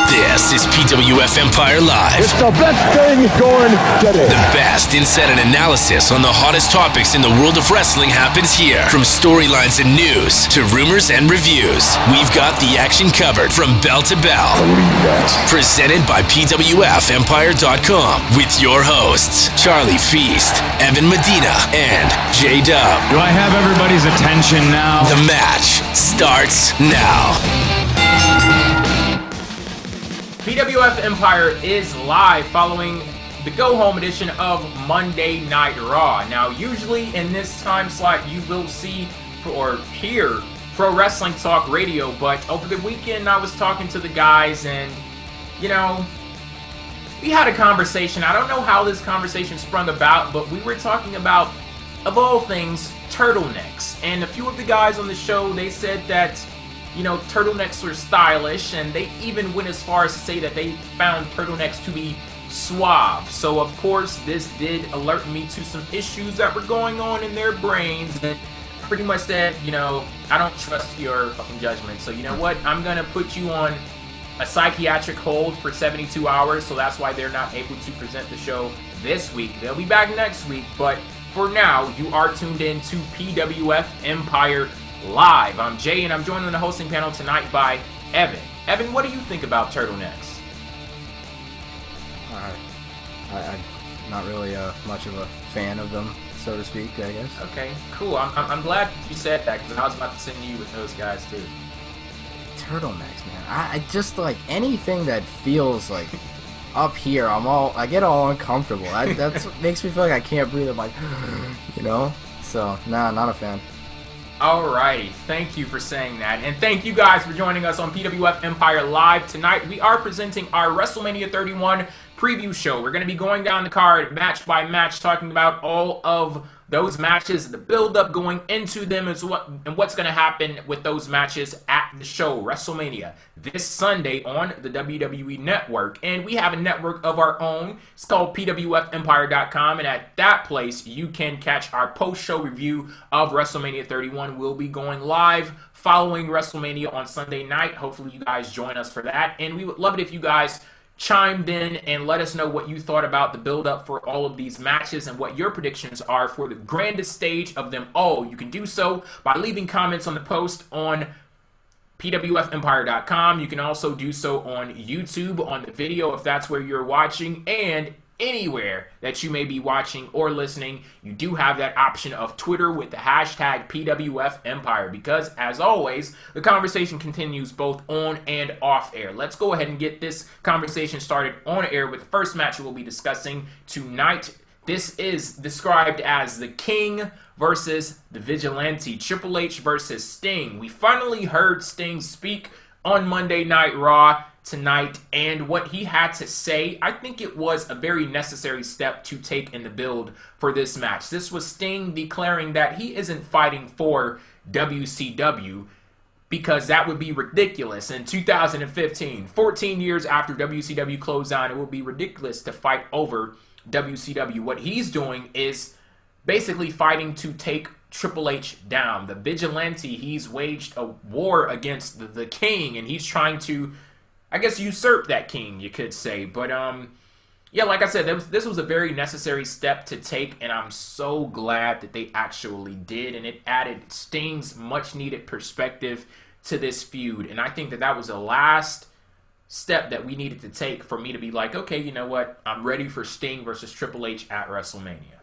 This is PWF Empire Live. It's the best thing going today. The best insight and analysis on the hottest topics in the world of wrestling happens here. From storylines and news to rumors and reviews, we've got the action covered from bell to bell. Presented by PWFEmpire.com with your hosts, Charlie Feast, Evan Medina, and J-Dub. Do I have everybody's attention now? The match starts now. PWF Empire is live following the go-home edition of Monday Night Raw. Now, usually in this time slot, you will see or hear Pro Wrestling Talk Radio, but over the weekend, I was talking to the guys, and, you know, we had a conversation. I don't know how this conversation sprung about, but we were talking about, of all things, turtlenecks. And a few of the guys on the show, they said that, you know, turtlenecks were stylish, and they even went as far as to say that they found turtlenecks to be suave. So, of course, this did alert me to some issues that were going on in their brains, and pretty much said, you know, I don't trust your fucking judgment. So, you know what? I'm going to put you on a psychiatric hold for 72 hours, so that's why they're not able to present the show this week. They'll be back next week, but for now, you are tuned in to PWF Empire Live. I'm Jay, and I'm joined on the hosting panel tonight by Evan. Evan, what do you think about turtlenecks? I'm not really much of a fan of them, so to speak, I guess. Okay, cool. I'm glad you said that, because I was about to send you with those guys, too. Turtlenecks, man. I just, like, anything that feels, like, up here, I get all uncomfortable. That's what makes me feel like I can't breathe. I'm like, you know? So, nah, not a fan. Alrighty, thank you for saying that, and thank you guys for joining us on PWF Empire Live tonight. We are presenting our WrestleMania 31 preview show. We're going to be going down the card match by match, talking about all of those matches, the build-up going into them, and what's going to happen with those matches at the show, WrestleMania, this Sunday on the WWE Network. And we have a network of our own. It's called PWFEmpire.com, and at that place, you can catch our post-show review of WrestleMania 31. We'll be going live following WrestleMania on Sunday night. Hopefully, you guys join us for that, and we would love it if you guys chimed in and let us know what you thought about the build-up for all of these matches and what your predictions are for the grandest stage of them all. You can do so by leaving comments on the post on PWFEmpire.com. You can also do so on YouTube, on the video, if that's where you're watching, and anywhere that you may be watching or listening, you do have that option of Twitter with the hashtag PWFEmpire, because, as always, the conversation continues both on and off air. Let's go ahead and get this conversation started on air with the first match we'll be discussing tonight. This is described as the King versus the Vigilante, Triple H versus Sting. We finally heard Sting speak on Monday Night Raw tonight, and what he had to say, I think it was a very necessary step to take in the build for this match. This was Sting declaring that he isn't fighting for WCW, because that would be ridiculous. In 2015, 14 years after WCW closed down, it would be ridiculous to fight over WCW. What he's doing is basically fighting to take Triple H down. The Vigilante, he's waged a war against the King, and he's trying to, I guess, usurp that king, you could say. But, yeah, like I said, this was a very necessary step to take, and I'm so glad that they actually did, and it added Sting's much-needed perspective to this feud. And I think that that was the last step that we needed to take for me to be like, okay, you know what, I'm ready for Sting versus Triple H at WrestleMania.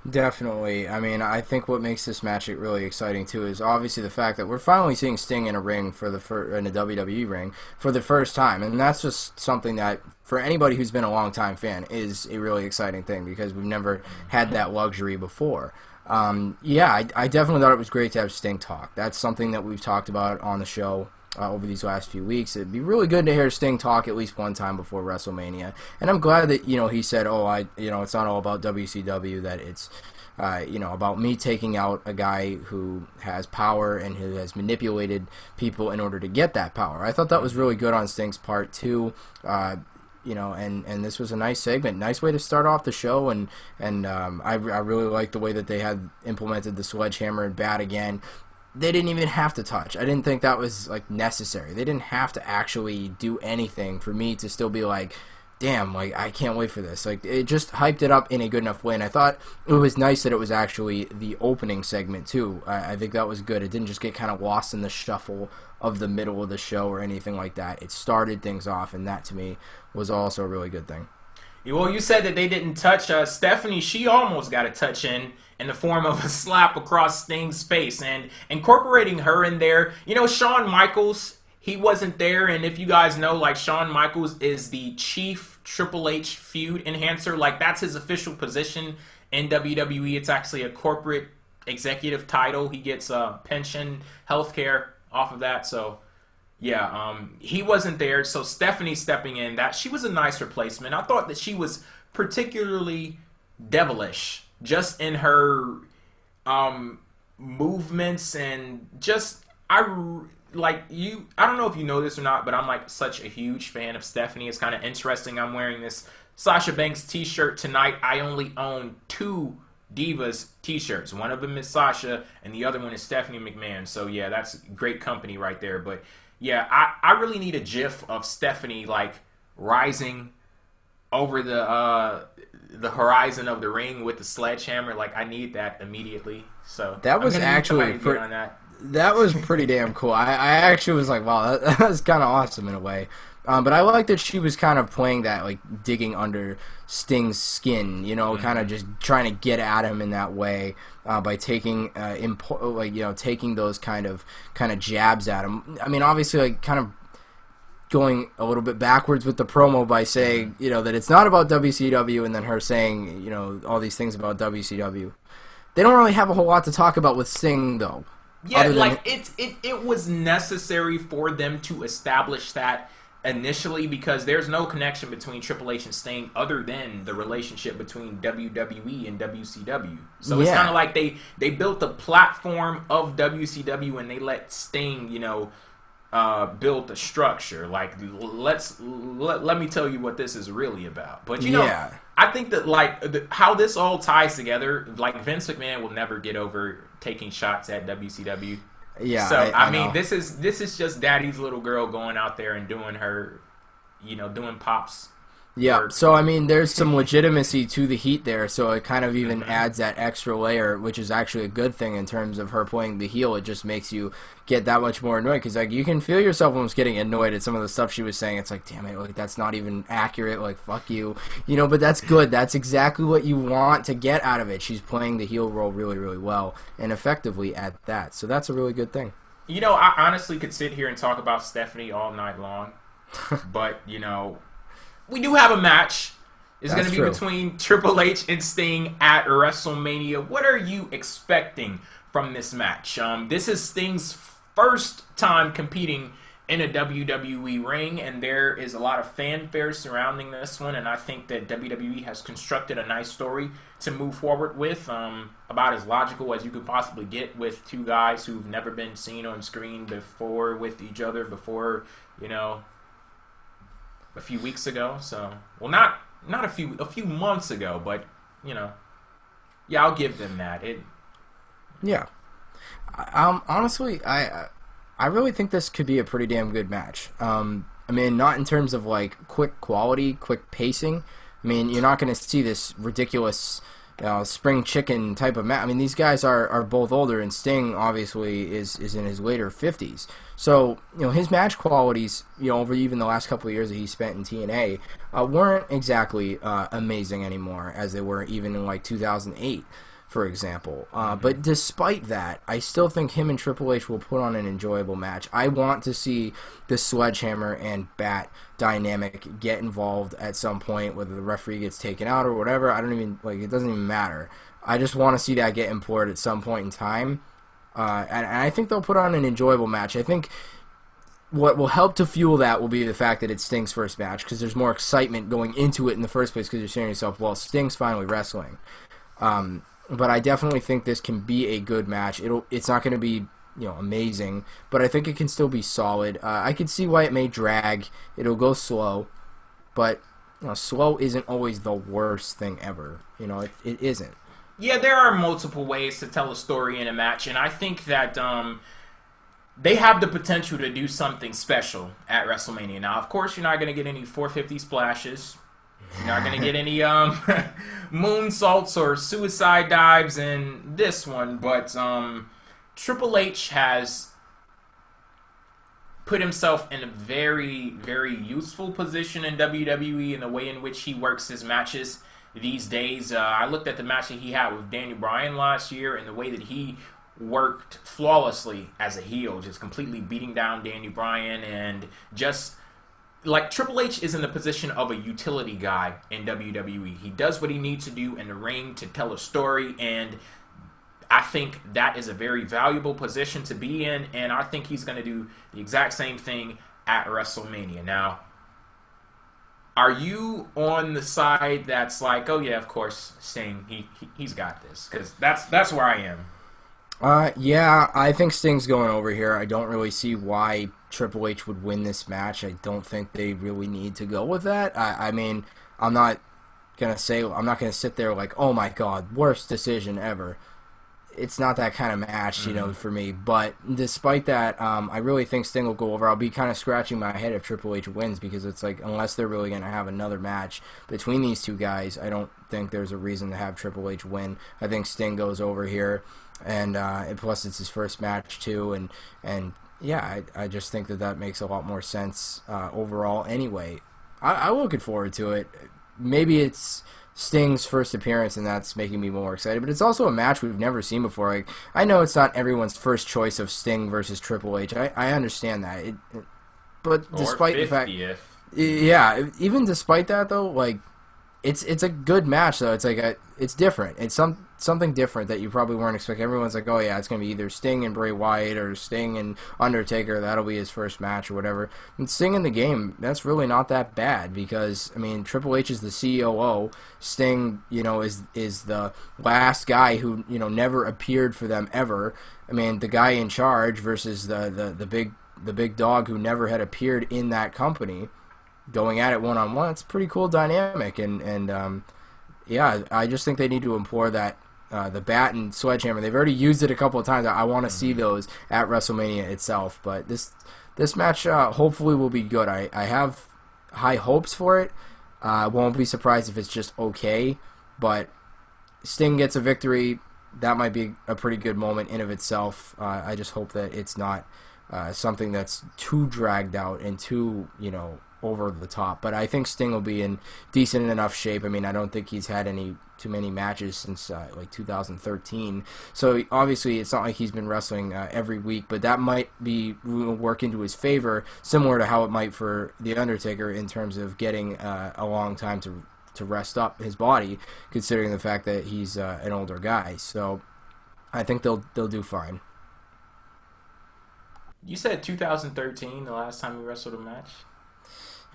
Definitely. I mean, I think what makes this match really exciting too is obviously the fact that we're finally seeing Sting in a ring in a WWE ring for the first time, and that's just something that for anybody who's been a long-time fan is a really exciting thing, because we've never had that luxury before. Yeah, I definitely thought it was great to have Sting talk. That's something that we've talked about on the show over these last few weeks. It'd be really good to hear Sting talk at least one time before WrestleMania, and I'm glad that, you know, he said, it's not all about WCW, that it's about me taking out a guy who has power and who has manipulated people in order to get that power. I thought that was really good on Sting's part too. And this was a nice segment, nice way to start off the show, and I really liked the way that they had implemented the sledgehammer and bat again. they didn't even have to touch. I didn't think that was like necessary. They didn't have to actually do anything for me to still be like, damn, like I can't wait for this. Like it just hyped it up in a good enough way, and I thought it was nice that it was actually the opening segment too. I think that was good. It didn't just get kind of lost in the shuffle of the middle of the show or anything like that. It started things off, and that to me was also a really good thing. Well, you said that they didn't touch Stephanie. She almost got a touch in the form of a slap across Sting's face, and incorporating her in there. You know, Shawn Michaels, he wasn't there, and if you guys know, like, Shawn Michaels is the chief Triple H feud enhancer. Like, that's his official position in WWE. It's actually a corporate executive title. He gets pension, healthcare off of that. So, yeah, he wasn't there. So Stephanie stepping in, that she was a nice replacement. I thought that she was particularly devilish, just in her movements, and just I don't know if you know this or not, but I'm like such a huge fan of Stephanie. It's kind of interesting. I'm wearing this Sasha Banks t-shirt tonight. I only own 2 Divas t-shirts. One of them is Sasha, and the other one is Stephanie McMahon. So yeah, that's great company right there. But yeah, I really need a gif of Stephanie like rising over the horizon of the ring with the sledgehammer. Like, I need that immediately. So that was actually that was pretty damn cool. I actually was like, wow, that was kind of awesome in a way. But I like that she was kind of playing that, like, digging under Sting's skin, you know, kind of just trying to get at him in that way by taking, taking those kind of jabs at him. I mean, obviously, like, kind of going a little bit backwards with the promo by saying, you know, that it's not about WCW, and then her saying, you know, all these things about WCW. They don't really have a whole lot to talk about with Sting, though. Yeah, like, it was necessary for them to establish that initially, because there's no connection between Triple H and Sting other than the relationship between WWE and WCW. So it's kind of like they built the platform of WCW and they let Sting, you know, build the structure. Like, let me tell you what this is really about. But you know, I think that like how this all ties together, like Vince McMahon will never get over taking shots at WCW. Yeah. So I mean, this is just Daddy's little girl going out there and doing her, you know, doing pops. Yeah. So I mean, there's some legitimacy to the heat there. So it kind of even adds that extra layer, which is actually a good thing in terms of her playing the heel. It just makes you get that much more annoyed, because like you can feel yourself almost getting annoyed at some of the stuff she was saying. It's like, damn it, like that's not even accurate. Like, fuck you, you know. But that's good. That's exactly what you want to get out of it. She's playing the heel role really, really well and effectively at that. So that's a really good thing. You know, I honestly could sit here and talk about Stephanie all night long, but you know, we do have a match. It's going to be between Triple H and Sting at WrestleMania. What are you expecting from this match? This is Sting's first time competing in a WWE ring, and there is a lot of fanfare surrounding this one, and I think that WWE has constructed a nice story to move forward with, about as logical as you could possibly get with two guys who've never been seen on screen before with each other before, you know, a few weeks ago. So, well, not a few months ago, but you know, yeah, I'll give them that. Yeah. Honestly, I really think this could be a pretty damn good match. I mean, not in terms of like quick quality, quick pacing. I mean, you're not going to see this ridiculous spring chicken type of match. I mean, these guys are both older, and Sting obviously is in his later 50s. So, you know, his match qualities, you know, over even the last couple of years that he spent in TNA, weren't exactly amazing anymore as they were even in like 2008, for example. But despite that, I still think him and Triple H will put on an enjoyable match. I want to see the sledgehammer and bat dynamic get involved at some point, whether the referee gets taken out or whatever. I don't even, like, it doesn't even matter. I just want to see that get employed at some point in time. And I think they'll put on an enjoyable match. I think what will help to fuel that will be the fact that it's Sting's first match, because there's more excitement going into it in the first place, because you're saying to yourself, well, Sting's finally wrestling. But I definitely think this can be a good match. It's not going to be, you know, amazing, but I think it can still be solid. I can see why it may drag. It'll go slow, but you know, slow isn't always the worst thing ever. You know, it isn't. Yeah, there are multiple ways to tell a story in a match, and I think that they have the potential to do something special at WrestleMania. Now, of course, you're not going to get any 450 splashes. You're not going to get any moonsaults or suicide dives in this one, but Triple H has put himself in a very, very useful position in WWE in the way in which he works his matches these days. I looked at the match that he had with Daniel Bryan last year and the way that he worked flawlessly as a heel, just completely beating down Daniel Bryan, and just like Triple H is in the position of a utility guy in WWE. He does what he needs to do in the ring to tell a story, and I think that is a very valuable position to be in, and I think he's going to do the exact same thing at WrestleMania. Now, are you on the side that's like, oh yeah, of course, Sting, he's got this? Because that's where I am. Yeah, I think Sting's going over here. I don't really see why Triple H would win this match. I don't think they really need to go with that. I mean, I'm not gonna sit there like, oh my god, worst decision ever. It's not that kind of match, you know, for me. But despite that, I really think Sting will go over. I'll be kind of scratching my head if Triple H wins, because it's like, unless they're really going to have another match between these two guys, I don't think there's a reason to have Triple H win. I think Sting goes over here, and plus it's his first match too, and yeah, I just think that makes a lot more sense overall. Anyway, I'm looking forward to it. Maybe it's Sting's first appearance, and that's making me more excited. But it's also a match we've never seen before. Like, I know it's not everyone's first choice of Sting versus Triple H. I understand that. But despite the fact, yeah, even despite that though, like, it's a good match though. It's like it's different. It's something different that you probably weren't expecting. Everyone's like, oh yeah, it's gonna be either Sting and Bray Wyatt or Sting and Undertaker. That'll be his first match or whatever. And Sting in the game, that's really not that bad, because I mean, Triple H is the COO. Sting, you know, is the last guy who, you know, never appeared for them ever. I mean, the guy in charge versus the big dog who never had appeared in that company, going at it one-on-one. It's a pretty cool dynamic, and yeah, I just think they need to employ that, the bat and sledgehammer. They've already used it a couple of times. I want to see those at WrestleMania itself, but this match hopefully will be good. I have high hopes for it. Won't be surprised if it's just okay, but Sting gets a victory. That might be a pretty good moment in of itself. I just hope that it's not something that's too dragged out and too, you know, over the top. But I think Sting will be in decent enough shape. I mean, I don't think he's had too many matches since like 2013. So obviously it's not like he's been wrestling every week, but that might work into his favor, similar to how it might for The Undertaker in terms of getting a long time to rest up his body, considering the fact that he's an older guy. So I think they'll do fine. You said 2013, the last time you wrestled a match?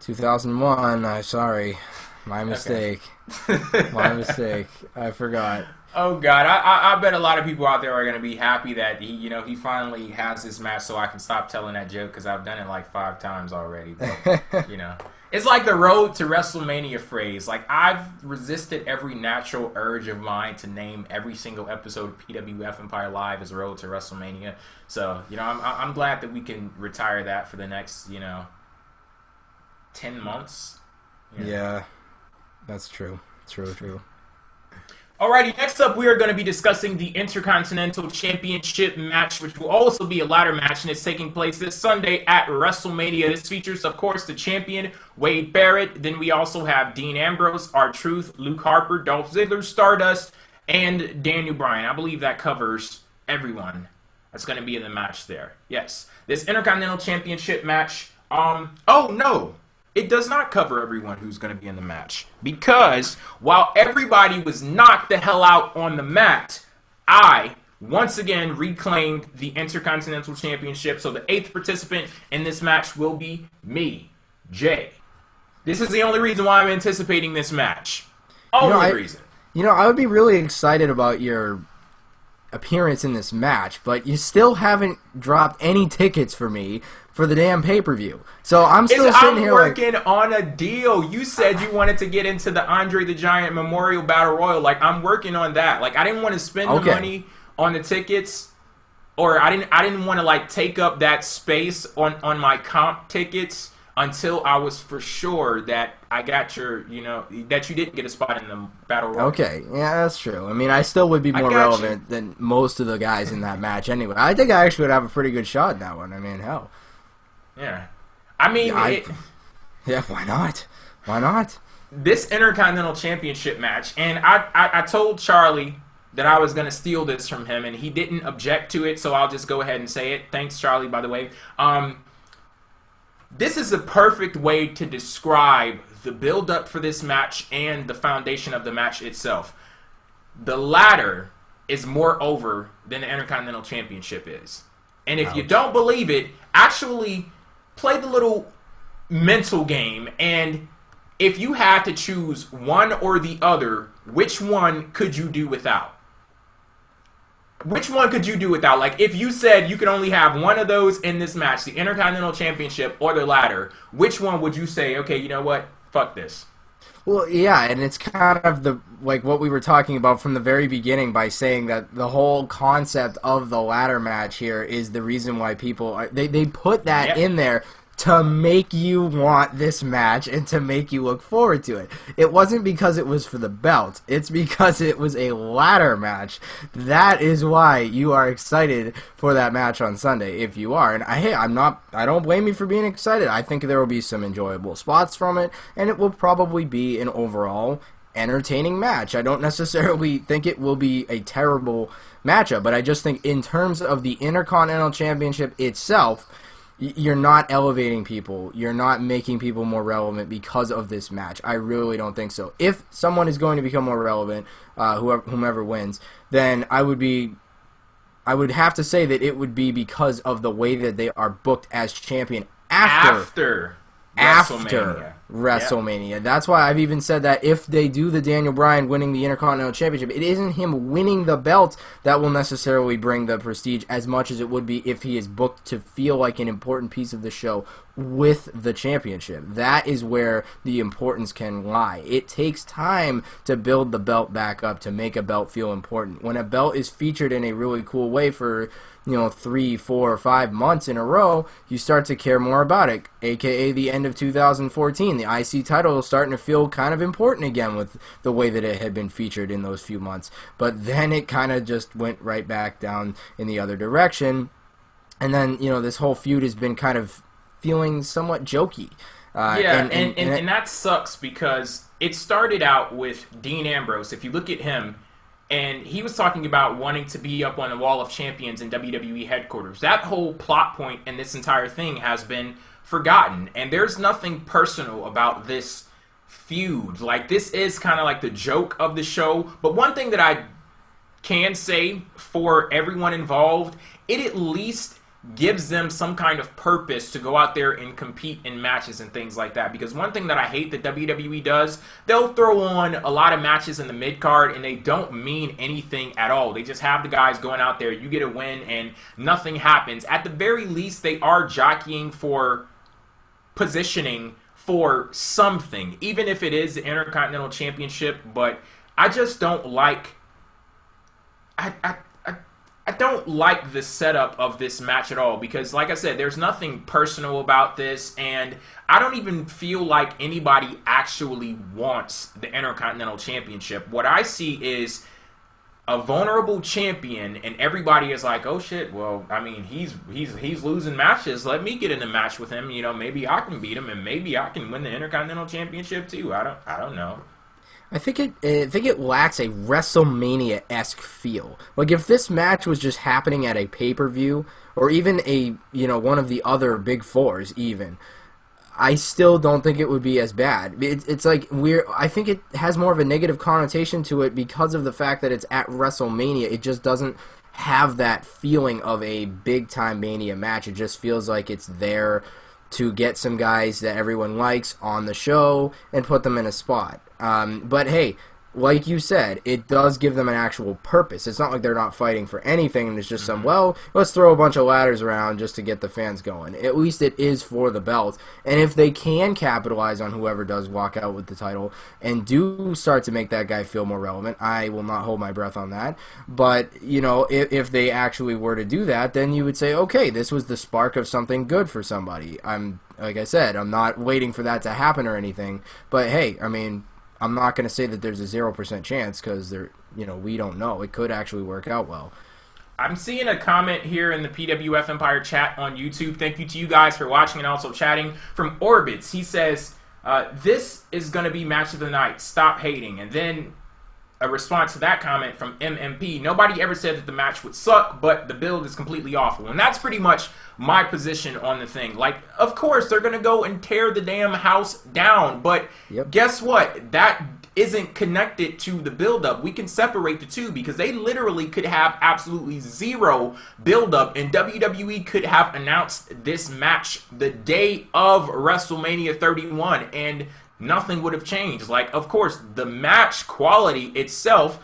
2001, sorry. My mistake. Okay. My mistake. I forgot. Oh, God. I bet a lot of people out there are going to be happy that he finally has this match, so I can stop telling that joke, because I've done it like 5 times already. But, you know. It's like the road to WrestleMania phrase. Like, I've resisted every natural urge of mine to name every single episode of PWF Empire Live as Road to WrestleMania. So, you know, I'm glad that we can retire that for the next, 10 months. Yeah, that's true. True. Alrighty, next up we are going to be discussing the Intercontinental Championship match, which will also be a ladder match, and it's taking place this Sunday at WrestleMania. This features, of course, the champion, Wade Barrett. Then we also have Dean Ambrose, R-Truth, Luke Harper, Dolph Ziggler, Stardust, and Daniel Bryan. I believe that covers everyone that's going to be in the match there. Yes, this Intercontinental Championship match, oh no! It does not cover everyone who's going to be in the match, because while everybody was knocked the hell out on the mat, I once again reclaimed the Intercontinental Championship. So the 8th participant in this match will be me, Jay. This is the only reason why I'm anticipating this match. Only reason. I would be really excited about your appearance in this match, but you still haven't dropped any tickets for me for the damn pay-per-view. So I'm still sitting here working on a deal. You said you wanted to get into the André the Giant Memorial Battle Royal. Like, I'm working on that. Like, I didn't want to spend the money on the tickets, or I didn't want to like take up that space on my comp tickets until I was for sure that I got your, you know, that you didn't get a spot in the Battle Royal. Okay, yeah, that's true. I mean, I still would be more relevant than most of the guys in that match anyway. I think I actually would have a pretty good shot in that one. I mean, hell. Yeah. I mean, yeah, why not? Why not? This Intercontinental Championship match, and I told Charlie that I was going to steal this from him, and he didn't object to it, so I'll just go ahead and say it. Thanks, Charlie, by the way. This is a perfect way to describe the build-up for this match and the foundation of the match itself. The ladder is more over than the Intercontinental Championship is. And if you don't believe it, actually play the little mental game, and if you had to choose one or the other, which one could you do without? Which one could you do without? Like, if you said you could only have one of those in this match, the Intercontinental Championship or the ladder, which one would you say, okay, you know what? Fuck this. Well, yeah, and it's kind of the like what we were talking about from the very beginning by saying that the whole concept of the ladder match here is the reason why people are, they put that in there to make you want this match and to make you look forward to it. It wasn't because it was for the belt. It's because it was a ladder match. That is why you are excited for that match on Sunday, if you are. And I don't blame you for being excited. I think there will be some enjoyable spots from it, and it will probably be an overall entertaining match. I don't necessarily think it will be a terrible matchup, but I just think in terms of the Intercontinental Championship itself, you're not elevating people. You're not making people more relevant because of this match. I really don't think so. If someone is going to become more relevant, whomever wins, then I would have to say that it would be because of the way that they are booked as champion after WrestleMania. Yep. That's why I've even said that if they do the Daniel Bryan winning the Intercontinental Championship, it isn't him winning the belt that will necessarily bring the prestige as much as it would be if he is booked to feel like an important piece of the show with the championship. That is where the importance can lie. It takes time to build the belt back up, to make a belt feel important. When a belt is featured in a really cool way for 3, 4, or 5 months in a row, you start to care more about it, aka the end of 2014. The IC title is starting to feel kind of important again with the way that it had been featured in those few months. But then it kind of just went right back down in the other direction. And then, this whole feud has been kind of feeling somewhat jokey. And that sucks because it started out with Dean Ambrose. If you look at him, and he was talking about wanting to be up on the Wall of Champions in WWE headquarters. That whole plot point in this entire thing has been forgotten. And there's nothing personal about this feud. Like, this is kind of like the joke of the show. But one thing that I can say for everyone involved, it at least gives them some kind of purpose to go out there and compete in matches and things like that. Because one thing that I hate that WWE does, they'll throw on a lot of matches in the mid-card and they don't mean anything at all. They just have the guys going out there, you get a win, and nothing happens. At the very least, they are jockeying for positioning for something, even if it is the Intercontinental Championship. But I just don't like... I don't like the setup of this match at all because, like I said, there's nothing personal about this, and I don't even feel like anybody actually wants the Intercontinental Championship. What I see is a vulnerable champion, and everybody is like, "Oh shit! Well, I mean, he's losing matches. Let me get in a match with him. Maybe I can beat him, and maybe I can win the Intercontinental Championship too. I don't know." I think it lacks a WrestleMania-esque feel. Like, if this match was just happening at a pay-per-view, or even one of the other big fours even, I still don't think it would be as bad. It's like I think it has more of a negative connotation to it because of the fact that it's at WrestleMania. It just doesn't have that feeling of a big-time Mania match. It just feels like it's there to get some guys that everyone likes on the show and put them in a spot. But hey, like you said, it does give them an actual purpose. It's not like they're not fighting for anything and it's just some, well, let's throw a bunch of ladders around just to get the fans going. At least it is for the belt. And if they can capitalize on whoever does walk out with the title and do start to make that guy feel more relevant, I will not hold my breath on that. But, you know, if they actually were to do that, then you would say, okay, this was the spark of something good for somebody. Like I said, I'm not waiting for that to happen or anything. But, hey, I mean, I'm not going to say that there's a 0% chance because we don't know. It could actually work out well. I'm seeing a comment here in the PWF Empire chat on YouTube. Thank you to you guys for watching and also chatting. From Orbits, he says, this is going to be match of the night. Stop hating. And then a response to that comment from MMP. Nobody ever said that the match would suck, but the build is completely awful. And that's pretty much my position on the thing. Like, of course, they're going to go and tear the damn house down. But guess what? That isn't connected to the build-up. We can separate the two because they literally could have absolutely zero build-up, and WWE could have announced this match the day of WrestleMania 31, and nothing would have changed. Like, of course, the match quality itself,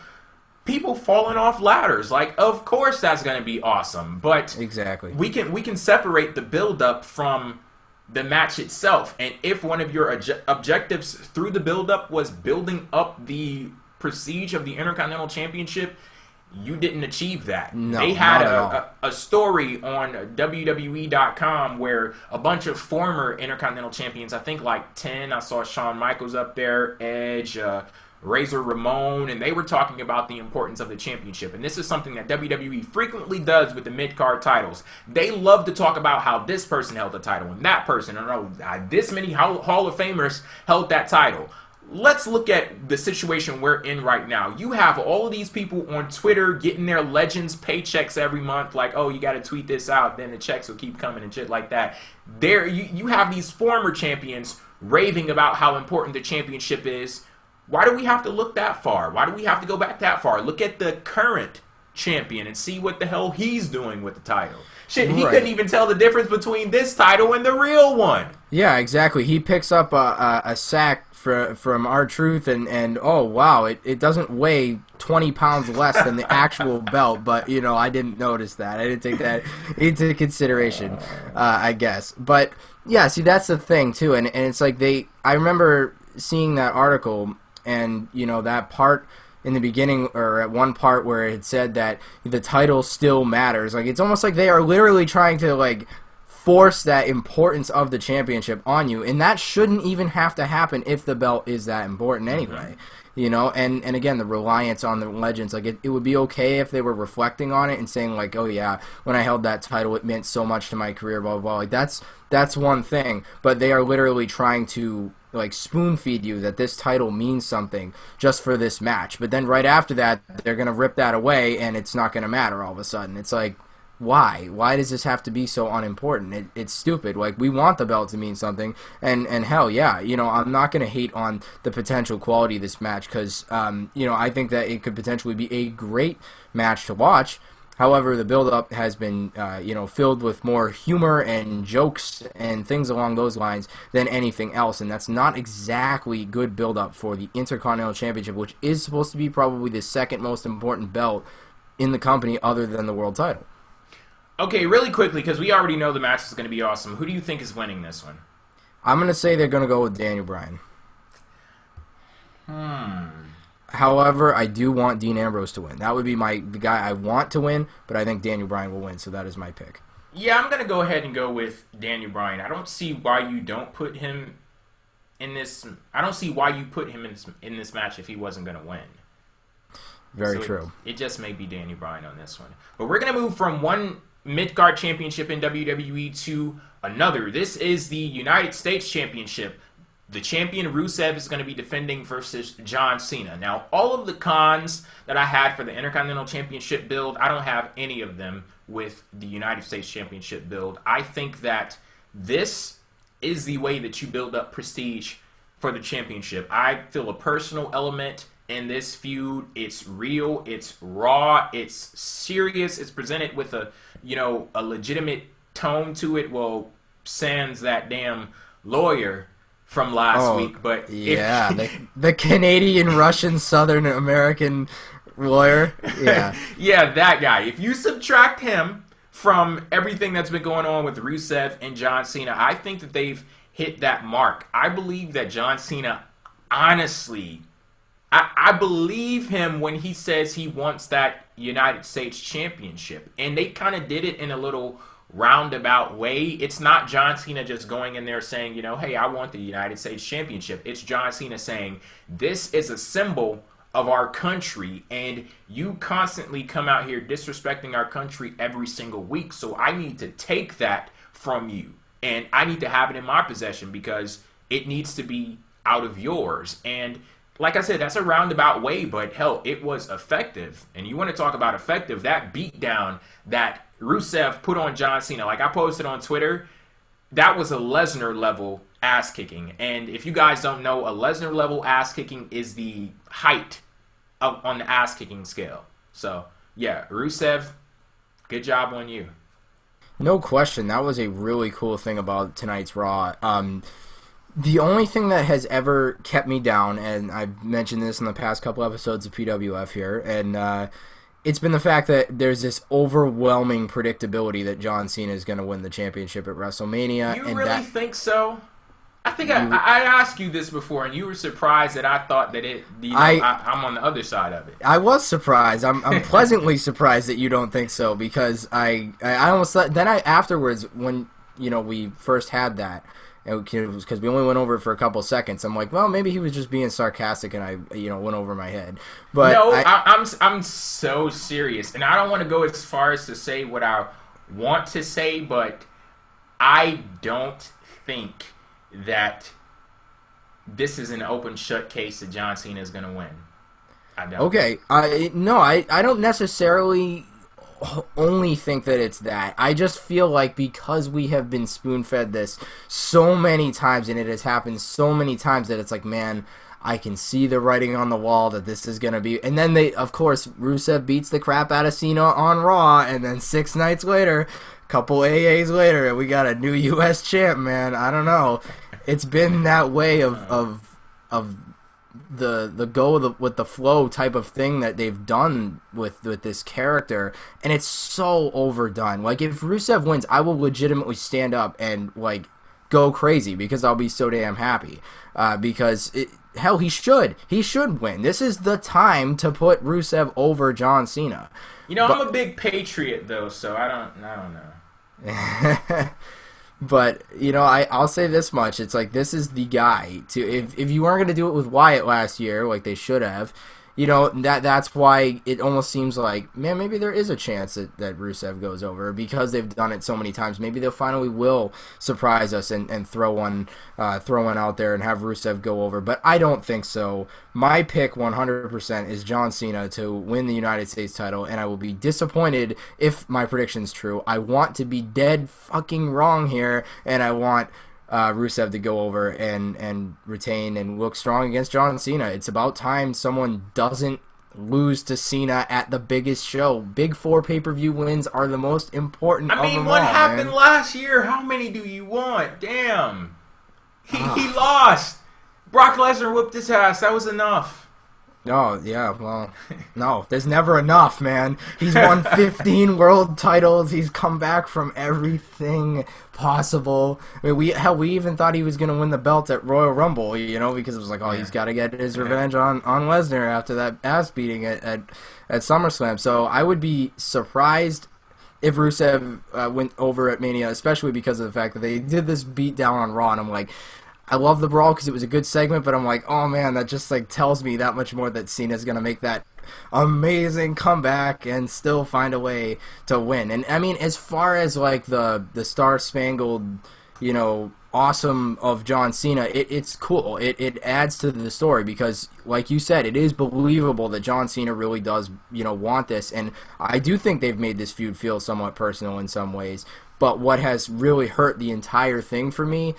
people falling off ladders, like, of course that's going to be awesome. But exactly, we can separate the build-up from the match itself. And if one of your objectives through the build-up was building up the prestige of the Intercontinental Championship, you didn't achieve that. No, they had a story on WWE.com where a bunch of former Intercontinental Champions, I think like 10, I saw Shawn Michaels up there, Edge, Razor Ramon, and they were talking about the importance of the championship. And this is something that WWE frequently does with the mid-card titles. They love to talk about how this person held the title and that person, this many Hall of Famers held that title. Let's look at the situation we're in right now. You have all of these people on Twitter getting their Legends paychecks every month, like, oh, you got to tweet this out, then the checks will keep coming and shit like that. You have these former champions raving about how important the championship is. Why do we have to look that far? Why do we have to go back that far? Look at the current champion and see what the hell he's doing with the title. Shit, he couldn't even tell the difference between this title and the real one. Yeah, exactly. He picks up a sack from R-Truth and oh, wow, it doesn't weigh 20 pounds less than the actual belt, but, you know, I didn't notice that. I didn't take that into consideration, I guess. But, yeah, see, that's the thing, too, and it's like I remember seeing that article, and, you know, that part in the beginning, or at one part where it said that the title still matters. Like, it's almost like they are literally trying to, like, force that importance of the championship on you, and that shouldn't even have to happen if the belt is that important anyway. You know, and again, the reliance on the Legends, like, it would be okay if they were reflecting on it and saying, like, oh yeah, when I held that title, it meant so much to my career, blah, blah, blah. Like, that's one thing, but they are literally trying to, like, spoon-feed you that this title means something just for this match. But then right after that, they're going to rip that away, and it's not going to matter all of a sudden. It's like, why? Why does this have to be so unimportant? It's stupid. Like, we want the belt to mean something, and hell, yeah, you know, I'm not going to hate on the potential quality of this match, because, you know, I think that it could potentially be a great match to watch. However, the build-up has been, you know, filled with more humor and jokes and things along those lines than anything else, and that's not exactly good build-up for the Intercontinental Championship, which is supposed to be probably the second most important belt in the company other than the world title. Okay, really quickly, because we already know the match is going to be awesome. Who do you think is winning this one? I'm going to say they're going to go with Daniel Bryan. However, I do want Dean Ambrose to win. That would be the guy I want to win, but I think Daniel Bryan will win, so that is my pick. Yeah, I'm going to go ahead and go with Daniel Bryan. I don't see why you don't put him in this. I don't see why you put him in this match if he wasn't going to win. Very true. It just may be Daniel Bryan on this one. But we're going to move from one mid-card championship in WWE to another. This is the United States Championship. The champion Rusev is going to be defending versus John Cena. Now, all of the cons that I had for the Intercontinental Championship build, I don't have any of them with the United States Championship build. I think that this is the way that you build up prestige for the championship. I feel a personal element in this feud. It's real, it's raw, it's serious, it's presented with a, you know, a legitimate tone to it. Well, sans that damn lawyer from last week. But yeah, the Canadian, Russian, Southern American lawyer. Yeah. Yeah, that guy. If you subtract him from everything that's been going on with Rusev and John Cena, I think that they've hit that mark. I believe that John Cena, honestly, I believe him when he says he wants that United States Championship. And they kind of did it in a little roundabout way. It's not John Cena just going in there saying, you know, hey, I want the United States Championship. It's John Cena saying, this is a symbol of our country, and you constantly come out here disrespecting our country every single week, so I need to take that from you, and I need to have it in my possession because it needs to be out of yours. And like I said, that's a roundabout way, but hell, it was effective. And you want to talk about effective, that beatdown that Rusev put on John Cena, like I posted on Twitter, that was a Lesnar level ass kicking. And if you guys don't know, a Lesnar level ass kicking is the height on the ass kicking scale. So yeah, Rusev, good job on you. No question, that was a really cool thing about tonight's Raw. The only thing that has ever kept me down, and I've mentioned this in the past couple episodes of PWF here, and it's been the fact that there's this overwhelming predictability that John Cena is going to win the championship at WrestleMania. You really think so? I think I asked you this before, and you were surprised that I thought that I'm on the other side of it. I was surprised. I'm pleasantly surprised that you don't think so, because I almost thought, then afterwards, when we first had that, because we only went over it for a couple seconds, I'm like, well, maybe he was just being sarcastic, and I went over my head. But no, I'm so serious, and I don't want to go as far as to say what I want to say, but I don't think that this is an open shut case that John Cena is going to win. I don't. Okay, I don't necessarily only think that it's that. I just feel like because we have been spoon-fed this so many times, and it has happened so many times, that it's like, man, I can see the writing on the wall that this is going to be. And then of course, Rusev beats the crap out of Cena on Raw, and then 6 nights later, couple AAs later, we got a new U.S. champ, man. I don't know. It's been that way of the go with the flow type of thing that they've done with this character, and it's so overdone. Like, if Rusev wins, I will legitimately stand up and like go crazy because I'll be so damn happy. Because hell, he should win. This is the time to put Rusev over John Cena. I'm a big patriot though, so I don't know. But I'll say this much: it's like, this is the guy to. If you weren't gonna do it with Wyatt last year, like they should have, that's why it almost seems like, man, maybe there is a chance that Rusev goes over, because they've done it so many times. Maybe they finally will surprise us and throw one out there and have Rusev go over. But I don't think so. My pick 100% is John Cena to win the United States title, and I will be disappointed if my prediction's true. I want to be dead fucking wrong here, and I want Rusev to go over and retain and look strong against John Cena. It's about time someone doesn't lose to Cena at the biggest show. Big 4 pay-per-view wins are the most important of them all, what happened man. Last year? How many do you want? Damn. He lost. Brock Lesnar whooped his ass. That was enough. Oh, yeah, well, no, there's never enough, man. He's won 15 world titles. He's come back from everything possible. I mean, we even thought he was going to win the belt at Royal Rumble, because it was like, oh, he's got to get his revenge on Lesnar after that ass beating at SummerSlam. So I would be surprised if Rusev went over at Mania, especially because of the fact that they did this beatdown on Raw, and I'm like, I love the brawl because it was a good segment, but I'm like, oh man, that just like tells me that much more that Cena's going to make that amazing comeback and still find a way to win. And I mean, as far as like the star-spangled, awesome of John Cena, it's cool. It adds to the story because, like you said, it is believable that John Cena really does, want this. And I do think they've made this feud feel somewhat personal in some ways. But what has really hurt the entire thing for me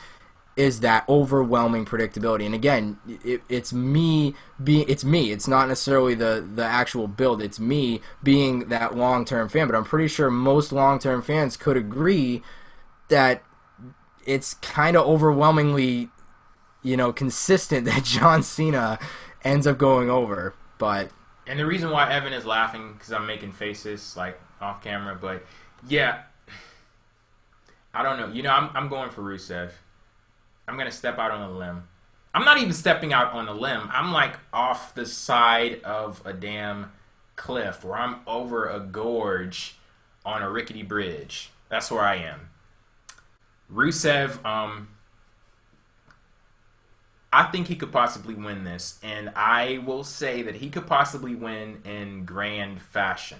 is that overwhelming predictability. And again, it's me. It's not necessarily the actual build. It's me being that long-term fan. But I'm pretty sure most long-term fans could agree that it's kind of overwhelmingly consistent that John Cena ends up going over. And the reason why Evan is laughing, because I'm making faces, like, off camera, but, yeah, I don't know. I'm going for Rusev. I'm going to step out on a limb. I'm not even stepping out on a limb. I'm, like, off the side of a damn cliff, where I'm over a gorge on a rickety bridge. That's where I am. Rusev, I think he could possibly win this, and I will say that he could possibly win in grand fashion.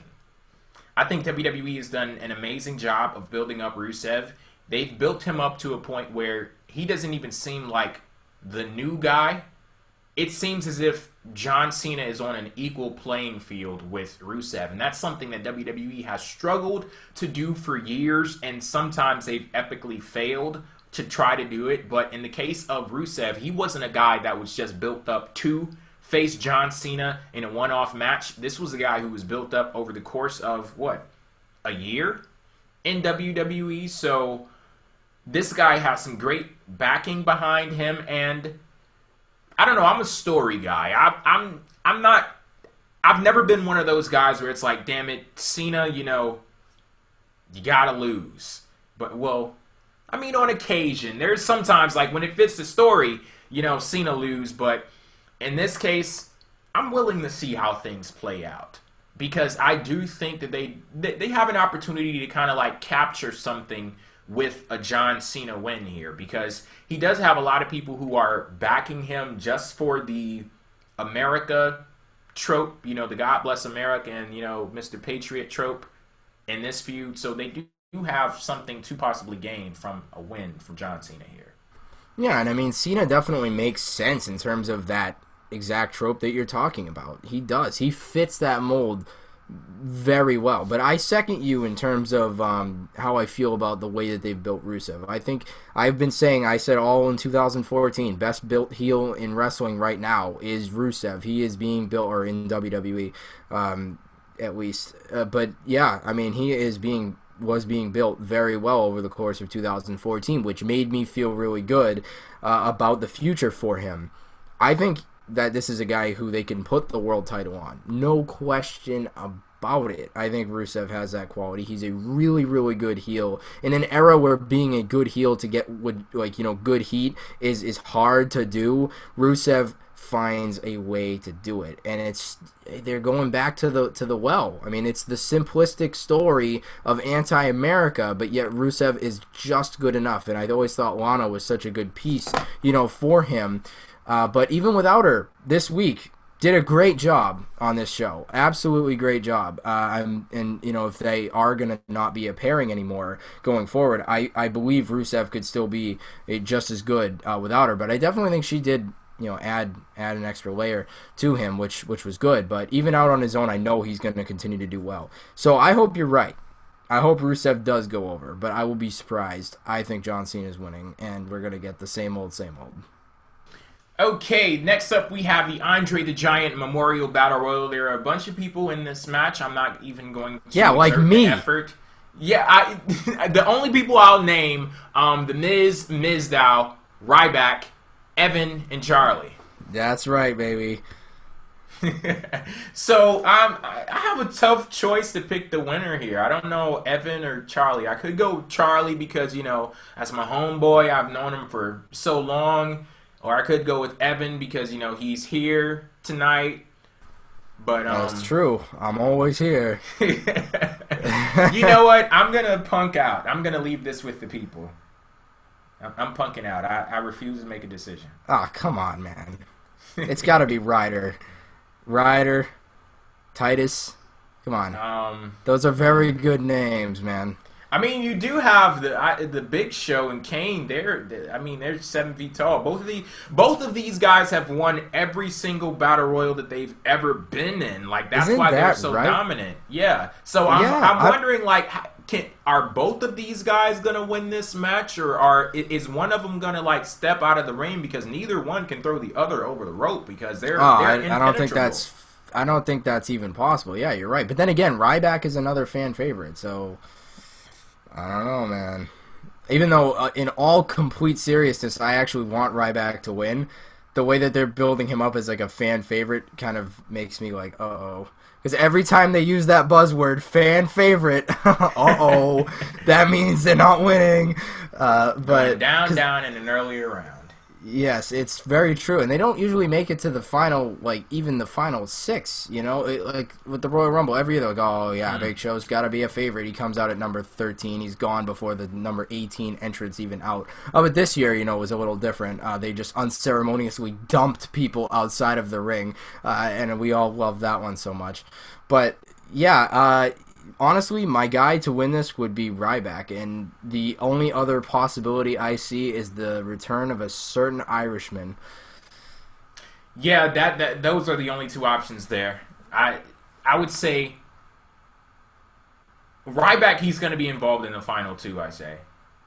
I think WWE has done an amazing job of building up Rusev. They've built him up to a point where he doesn't even seem like the new guy. It seems as if John Cena is on an equal playing field with Rusev, and that's something that WWE has struggled to do for years, and sometimes they've epically failed to try to do it. But in the case of Rusev, he wasn't a guy that was just built up to face John Cena in a one-off match. This was a guy who was built up over the course of, a year in WWE. So this guy has some great backing behind him, and I don't know, I'm a story guy. I've never been one of those guys where it's like, damn it, Cena, you gotta lose. But, on occasion. There's sometimes, like, when it fits the story, Cena lose. But in this case, I'm willing to see how things play out. Because I do think that they have an opportunity to kind of, like, capture something with a John Cena win here. Because he does have a lot of people who are backing him just for the America trope. The God Bless America and, Mr. Patriot trope in this feud. So they do have something to possibly gain from a win from John Cena here. Yeah, and Cena definitely makes sense in terms of that exact trope that you're talking about. He does. He fits that mold very well. But I second you in terms of how I feel about the way that they've built Rusev. I think I said all in 2014, best built heel in wrestling right now is Rusev. He is being built, or in WWE, at least. But yeah, he was being built very well over the course of 2014, which made me feel really good about the future for him. I think that this is a guy who they can put the world title on. No question about it. I think Rusev has that quality. He's a really, really good heel. In an era where being a good heel to get good heat is hard to do, Rusev finds a way to do it, and they're going back to the well. It's the simplistic story of anti-America, but yet Rusev is just good enough. And I always thought Lana was such a good piece, for him. But even without her, this week did a great job on this show. Absolutely great job. If they are going to not be a pairing anymore going forward, I believe Rusev could still be just as good without her. But I definitely think she did add an extra layer to him, which was good. But even out on his own, I know he's going to continue to do well. So I hope you're right. I hope Rusev does go over, but I will be surprised. I think John Cena is winning, and we're going to get the same old, same old. Okay, next up we have the Andre the Giant Memorial Battle Royal. There are a bunch of people in this match. I'm not even going to like me. The effort. Yeah, the only people I'll name, The Miz, Mizdow, Ryback, Evan, and Charlie. That's right, baby. So I have a tough choice to pick the winner here. I don't know, Evan or Charlie. I could go Charlie because, as my homeboy, I've known him for so long. Or I could go with Evan because, he's here tonight. But that's true. I'm always here. You know what? I'm going to punk out. I'm going to leave this with the people. I'm punking out. I refuse to make a decision. Ah, come on, man. It's got to be Ryder. Ryder, Titus. Come on. Those are very good names, man. You do have the Big Show and Kane. They're 7 feet tall. Both of these guys have won every single battle royal that they've ever been in. That's why they're so dominant. Yeah. So I'm wondering, are both of these guys gonna win this match, or is one of them gonna step out of the ring because neither one can throw the other over the rope because they're impenetrable. I don't think that's even possible. Yeah, you're right. But then again, Ryback is another fan favorite, so. I don't know, man. Even though, in all complete seriousness, I actually want Ryback to win, the way that they're building him up as like a fan favorite kind of makes me like, uh-oh. Because every time they use that buzzword, fan favorite, uh-oh, that means they're not winning. But down in an earlier round. Yes, it's very true, and they don't usually make it to the final, like, even the final 6, you know? Like, with the Royal Rumble, every year they're like, oh, yeah, Big Show's got to be a favorite. He comes out at number 13. He's gone before the number 18 entrance even out. But this year, you know, was a little different. They just unceremoniously dumped people outside of the ring, and we all love that one so much. But, yeah, honestly, my guy to win this would be Ryback, and the only other possibility I see is the return of a certain Irishman. Yeah, those are the only two options there. I would say Ryback, he's going to be involved in the final 2, I say.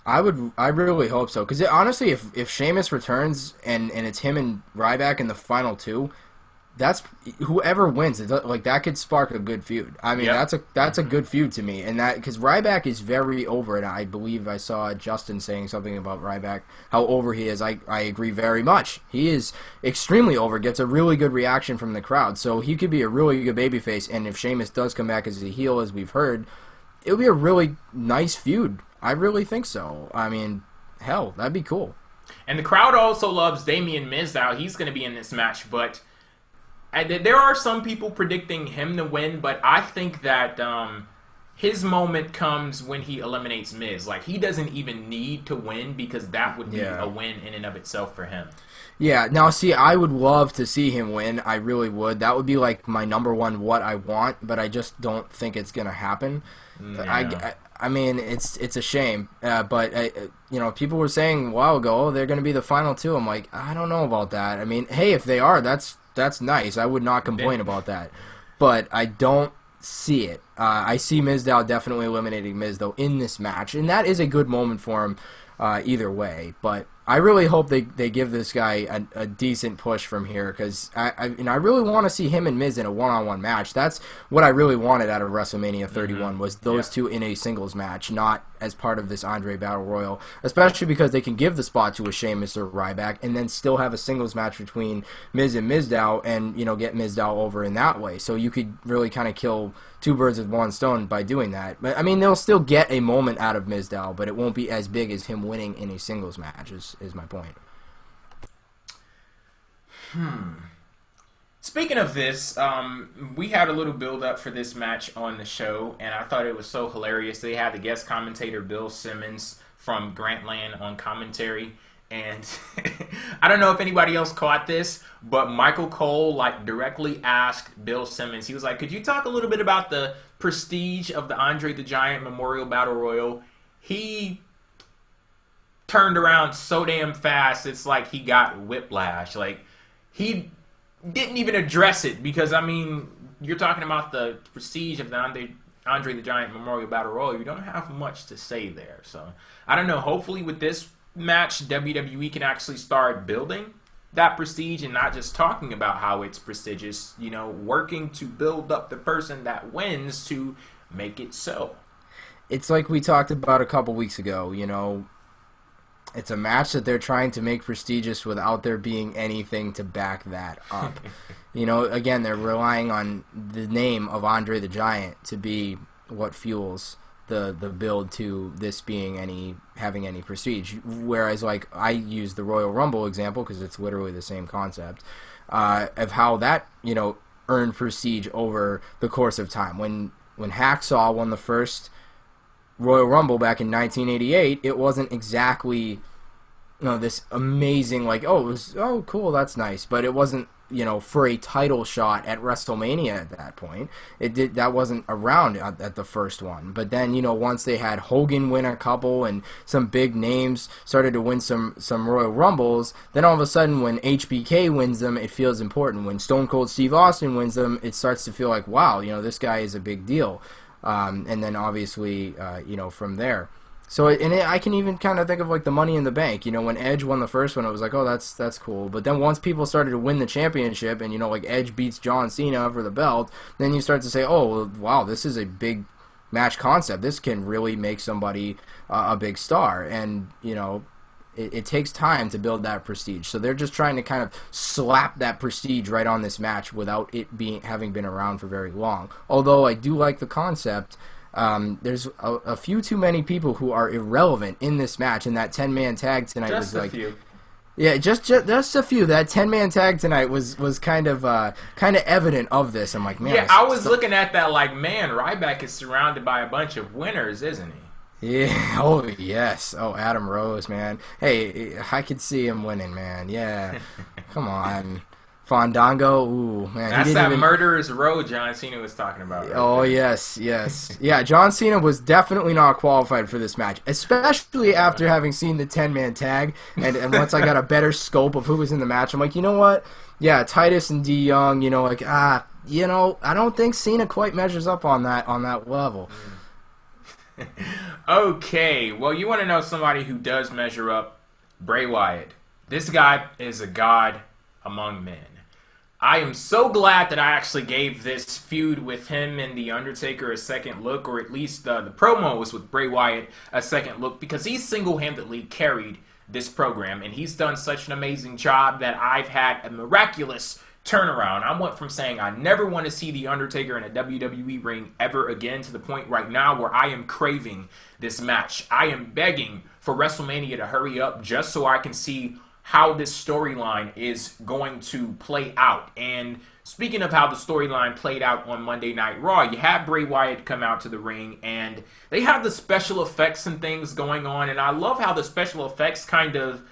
I really hope so, because honestly, if Sheamus returns and it's him and Ryback in the final 2, that's whoever wins. Like that could spark a good feud. I mean, that's a good feud to me, and that because Ryback is very over, and I believe I saw Justin saying something about Ryback, how over he is. I agree very much. He is extremely over. Gets a really good reaction from the crowd, so he could be a really good babyface. And if Sheamus does come back as a heel, as we've heard, it would be a really nice feud. I really think so. I mean, hell, that'd be cool. And the crowd also loves Damien Mizdow. He's going to be in this match, but. There are some people predicting him to win, but I think that his moment comes when he eliminates Miz. Like, he doesn't even need to win because that would be a win in and of itself for him. Yeah, now see, I would love to see him win. I really would. That would be like my number one what I want, but I just don't think it's going to happen. Yeah. I mean, it's a shame, but you know, people were saying a while ago, oh, they're going to be the final 2. I'm like, I don't know about that. I mean, hey, if they are, that's nice. I would not complain about that. But I don't see it. I see Mizdow definitely eliminating Mizdow in this match, and that is a good moment for him either way. But I really hope they give this guy a decent push from here, because I really want to see him and Miz in a one-on-one match. That's what I really wanted out of WrestleMania 31 was those two in a singles match, not as part of this André Battle Royal, especially because they can give the spot to a Sheamus or Ryback and then still have a singles match between Miz and Mizdow and, you know, get Mizdow over in that way. So you could really kind of kill 2 birds with 1 stone by doing that. But I mean, they'll still get a moment out of Mizdow, but it won't be as big as him winning in a singles match is my point. Speaking of this, we had a little build-up for this match on the show, and I thought it was so hilarious. They had the guest commentator Bill Simmons from Grantland on commentary, and I don't know if anybody else caught this, but Michael Cole directly asked Bill Simmons. He was like, could you talk a little bit about the prestige of the Andre the Giant Memorial Battle Royal? He turned around so damn fast, it's like he got whiplash. Like, he didn't even address it, because, I mean, you're talking about the prestige of the Andre the Giant Memorial Battle Royal. You don't have much to say there. So, I don't know. Hopefully with this match, WWE can actually start building that prestige and not just talking about how it's prestigious, you know, working to build up the person that wins to make it so. It's like we talked about a couple weeks ago, you know, it's a match that they're trying to make prestigious without there being anything to back that up. You know, again, they're relying on the name of Andre the Giant to be what fuels the build to this being having any prestige. Whereas, like, I use the Royal Rumble example because it's literally the same concept of how that, you know, earned prestige over the course of time. When Hacksaw won the first Royal Rumble back in 1988, it wasn't exactly, you know, this amazing, like, oh, it was, oh, cool, that's nice, but it wasn't, you know, for a title shot at WrestleMania at that point. That wasn't around at the first one. But then, you know, once they had Hogan win a couple and some big names started to win some Royal Rumbles, then all of a sudden when HBK wins them, it feels important. When Stone Cold Steve Austin wins them, it starts to feel like, wow, you know, this guy is a big deal. And then obviously, you know, from there. So, I can even kind of think of like the Money in the Bank. You know, when Edge won the first one, it was like, oh, that's cool. But then once people started to win the championship, and, you know, like Edge beats John Cena for the belt, then you start to say, oh, wow, this is a big match concept. This can really make somebody a big star, and it takes time to build that prestige. So they're just trying to kind of slap that prestige right on this match without it having been around for very long. Although I do like the concept. There's a few too many people who are irrelevant in this match, and that 10-man tag tonight just was a few. Yeah, just a few. That 10-man tag tonight was kind of evident of this. I'm like, man. Yeah, I was looking at that like, man, Ryback is surrounded by a bunch of winners, isn't he? Yeah. Oh, yes. Oh, Adam Rose, man. Hey, I could see him winning, man. Yeah. Come on. Fandango. Ooh, man. That's that murderer's row John Cena was talking about. Right oh, there. yes. Yeah, John Cena was definitely not qualified for this match, especially after having seen the 10-man tag. And once I got a better scope of who was in the match, I'm like, you know what? Yeah, Titus and D. Young, I don't think Cena quite measures up on that level. Okay, well, you want to know somebody who does measure up? Bray Wyatt. This guy is a god among men. I am so glad that I actually gave this feud with him and The Undertaker a second look, or at least the promos with Bray Wyatt a second look, because he single-handedly carried this program, and he's done such an amazing job that I've had a miraculous turnaround. I went from saying I never want to see The Undertaker in a WWE ring ever again to the point right now where I am craving this match. I am begging for WrestleMania to hurry up just so I can see how this storyline is going to play out. And speaking of how the storyline played out on Monday Night Raw, you had Bray Wyatt come out to the ring, and they have the special effects and things going on, and I love how the special effects kind of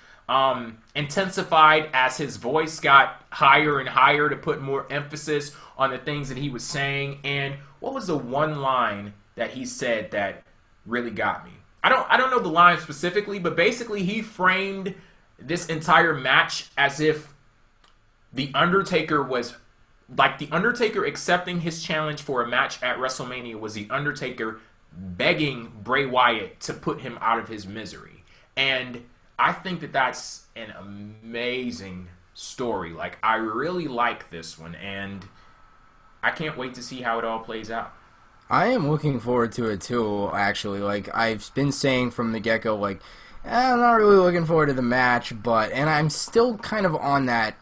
intensified as his voice got higher and higher to put more emphasis on the things that he was saying. And what was the one line that he said that really got me? I don't know the line specifically, but basically he framed this entire match as if The Undertaker was like The Undertaker accepting his challenge for a match at WrestleMania was The Undertaker begging Bray Wyatt to put him out of his misery. And I think that that's an amazing story. Like, I really like this one, and I can't wait to see how it all plays out. I am looking forward to it too, actually. Like, I've been saying from the get-go, like, I'm not really looking forward to the match, and I'm still kind of on that,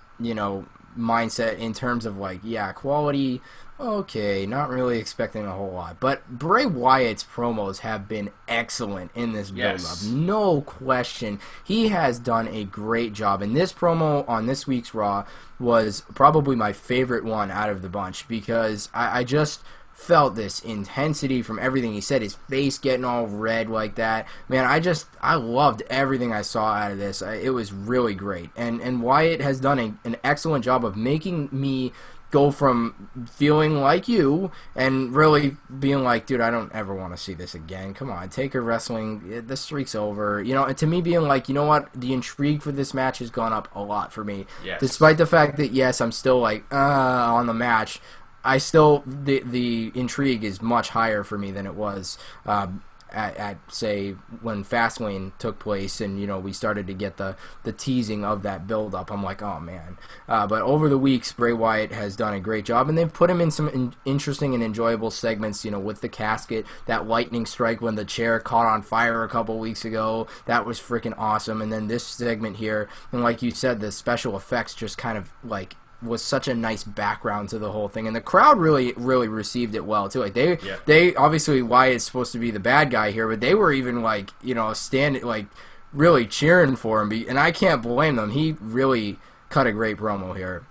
mindset in terms of, like, yeah, quality, okay, not really expecting a whole lot. But Bray Wyatt's promos have been excellent in this build-up. Yes. No question. He has done a great job. And this promo on this week's Raw was probably my favorite one out of the bunch, because I just felt this intensity from everything he said, his face getting all red like that. Man, I loved everything I saw out of this. It was really great. And Wyatt has done an excellent job of making me go from feeling like you and really being like, dude, I don't ever want to see this again. Come on, Taker wrestling, the streak's over. And to me being like, you know what, the intrigue for this match has gone up a lot for me. Yes. Despite the fact that, yes, I'm still like, on the match, I still, the intrigue is much higher for me than it was at say, when Fastlane took place and, we started to get the teasing of that build-up. I'm like, oh, man. But over the weeks, Bray Wyatt has done a great job, and they've put him in some interesting and enjoyable segments, with the casket, that lightning strike when the chair caught on fire a couple weeks ago. That was freaking awesome. And then this segment here, and like you said, the special effects just kind of, like, was such a nice background to the whole thing, and the crowd really received it well too. Like they obviously, Wyatt's supposed to be the bad guy here, but they were even like, standing, like, really cheering for him, and I can't blame them. He really cut a great promo here.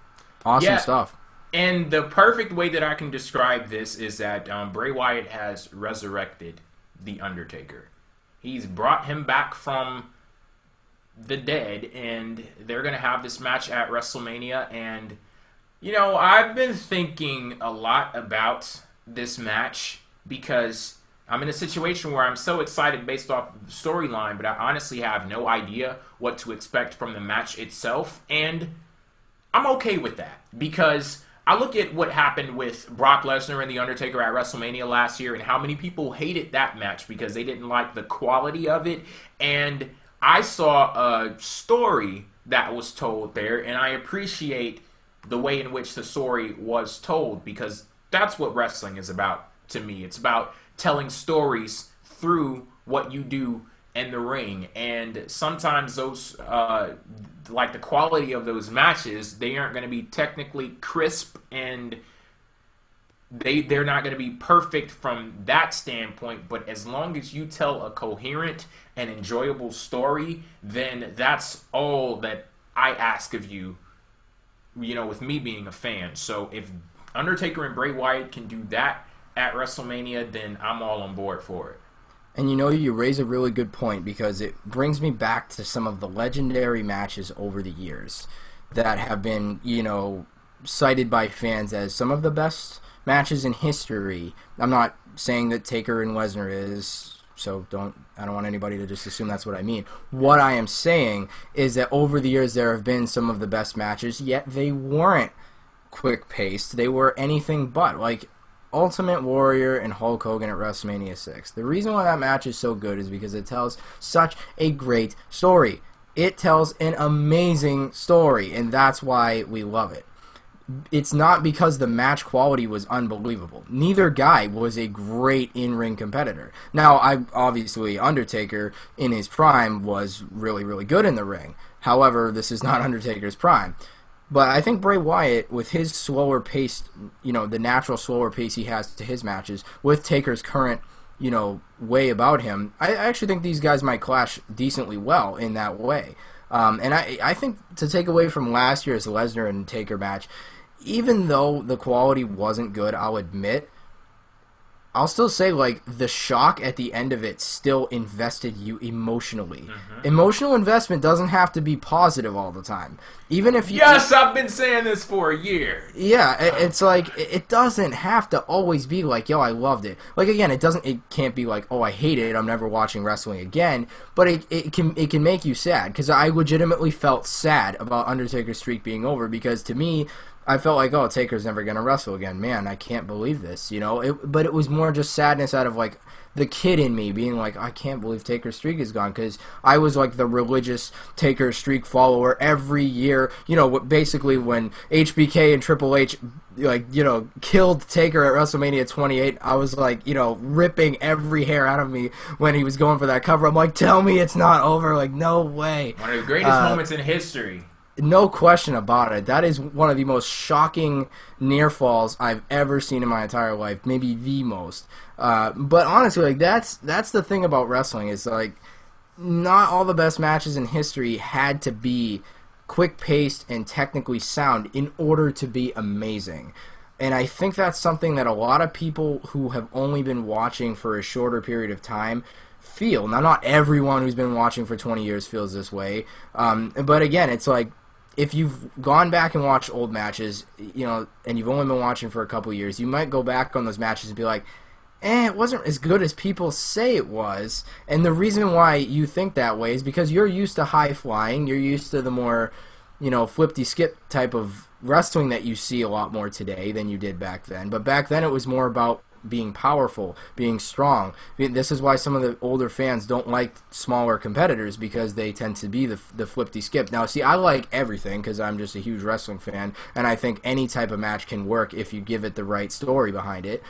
Awesome stuff. And the perfect way that I can describe this is that Bray Wyatt has resurrected The Undertaker. He's brought him back from the dead, and they're going to have this match at WrestleMania. And, I've been thinking a lot about this match because I'm in a situation where I'm so excited based off the storyline, but I honestly have no idea what to expect from the match itself. And I'm okay with that because I look at what happened with Brock Lesnar and The Undertaker at WrestleMania last year and how many people hated that match because they didn't like the quality of it. And I saw a story that was told there, and I appreciate the way in which the story was told because that's what wrestling is about to me. It's about telling stories through what you do in the ring. And sometimes those, like the quality of those matches, they aren't going to be technically crisp, and they're not going to be perfect from that standpoint. But as long as you tell a coherent and enjoyable story, then that's all that I ask of you, you know, with me being a fan. So if Undertaker and Bray Wyatt can do that at WrestleMania, then I'm all on board for it. And you know, you raise a really good point, because it brings me back to some of the legendary matches over the years that have been, you know, cited by fans as some of the best matches in history. I'm not saying that Taker and Lesnar is, so I don't want anybody to just assume that's what I mean. What I am saying is that over the years there have been some of the best matches, yet they weren't quick-paced. They were anything but. Like Ultimate Warrior and Hulk Hogan at WrestleMania 6. The reason why that match is so good is because it tells such a great story. It tells an amazing story, and that's why we love it. It's not because the match quality was unbelievable. Neither guy was a great in-ring competitor. Now, obviously, Undertaker in his prime was really, really good in the ring. However, this is not Undertaker's prime. But I think Bray Wyatt, with his slower pace, you know, the natural slower pace he has to his matches, with Taker's current, you know, way about him, I actually think these guys might clash decently well in that way. And I think to take away from last year's Lesnar and Taker match, even though the quality wasn't good, I'll admit, I'll still say, like, the shock at the end of it still invested you emotionally. Mm-hmm. Emotional investment doesn't have to be positive all the time. Even if you... Yes, I've been saying this for a year. Yeah, it's like, it doesn't have to always be like, yo, I loved it. Like, again, it can't be like, oh, I hate it, I'm never watching wrestling again. But it can make you sad, because I legitimately felt sad about Undertaker's streak being over, because to me, I felt like, oh, Taker's never going to wrestle again. Man, I can't believe this, you know? But it was more just sadness out of, like, the kid in me being like, I can't believe Taker's streak is gone, because I was, like, the religious Taker streak follower every year. You know, basically when HBK and Triple H, like, you know, killed Taker at WrestleMania 28, I was, like, you know, ripping every hair out of me when he was going for that cover. I'm like, tell me it's not over. Like, no way. One of the greatest moments in history. No question about it. That is one of the most shocking near falls I've ever seen in my entire life. Maybe the most. But honestly, like that's the thing about wrestling, is like not all the best matches in history had to be quick-paced and technically sound in order to be amazing. And I think that's something that a lot of people who have only been watching for a shorter period of time feel. Now, not everyone who's been watching for 20 years feels this way. But again, it's like, if you've gone back and watched old matches, you know, and you've only been watching for a couple years, you might go back on those matches and be like, it wasn't as good as people say it was. And the reason why you think that way is because you're used to high flying, you're used to the more, you know, flip-de-skip type of wrestling that you see a lot more today than you did back then. But back then it was more about being powerful, being strong. This is why some of the older fans don't like smaller competitors, because they tend to be the flip-de-skip. Now, see, I like everything because I'm just a huge wrestling fan, and I think any type of match can work if you give it the right story behind it.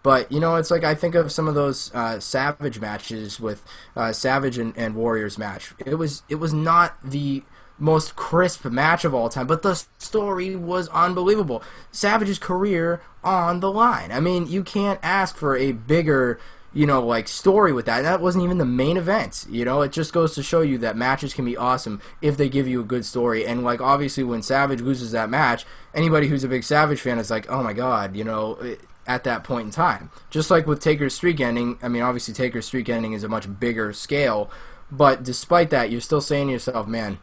But, you know, it's like I think of some of those Savage matches with Savage and Warriors match. It was not the most crisp match of all time, but the story was unbelievable. Savage's career on the line. I mean, you can't ask for a bigger, you know, like, story with that. And that wasn't even the main event. You know, it just goes to show you that matches can be awesome if they give you a good story. And, like, obviously when Savage loses that match, anybody who's a big Savage fan is like, oh my god, you know, at that point in time. Just like with Taker's streak ending, I mean, obviously Taker's streak ending is a much bigger scale, but despite that, you're still saying to yourself, man,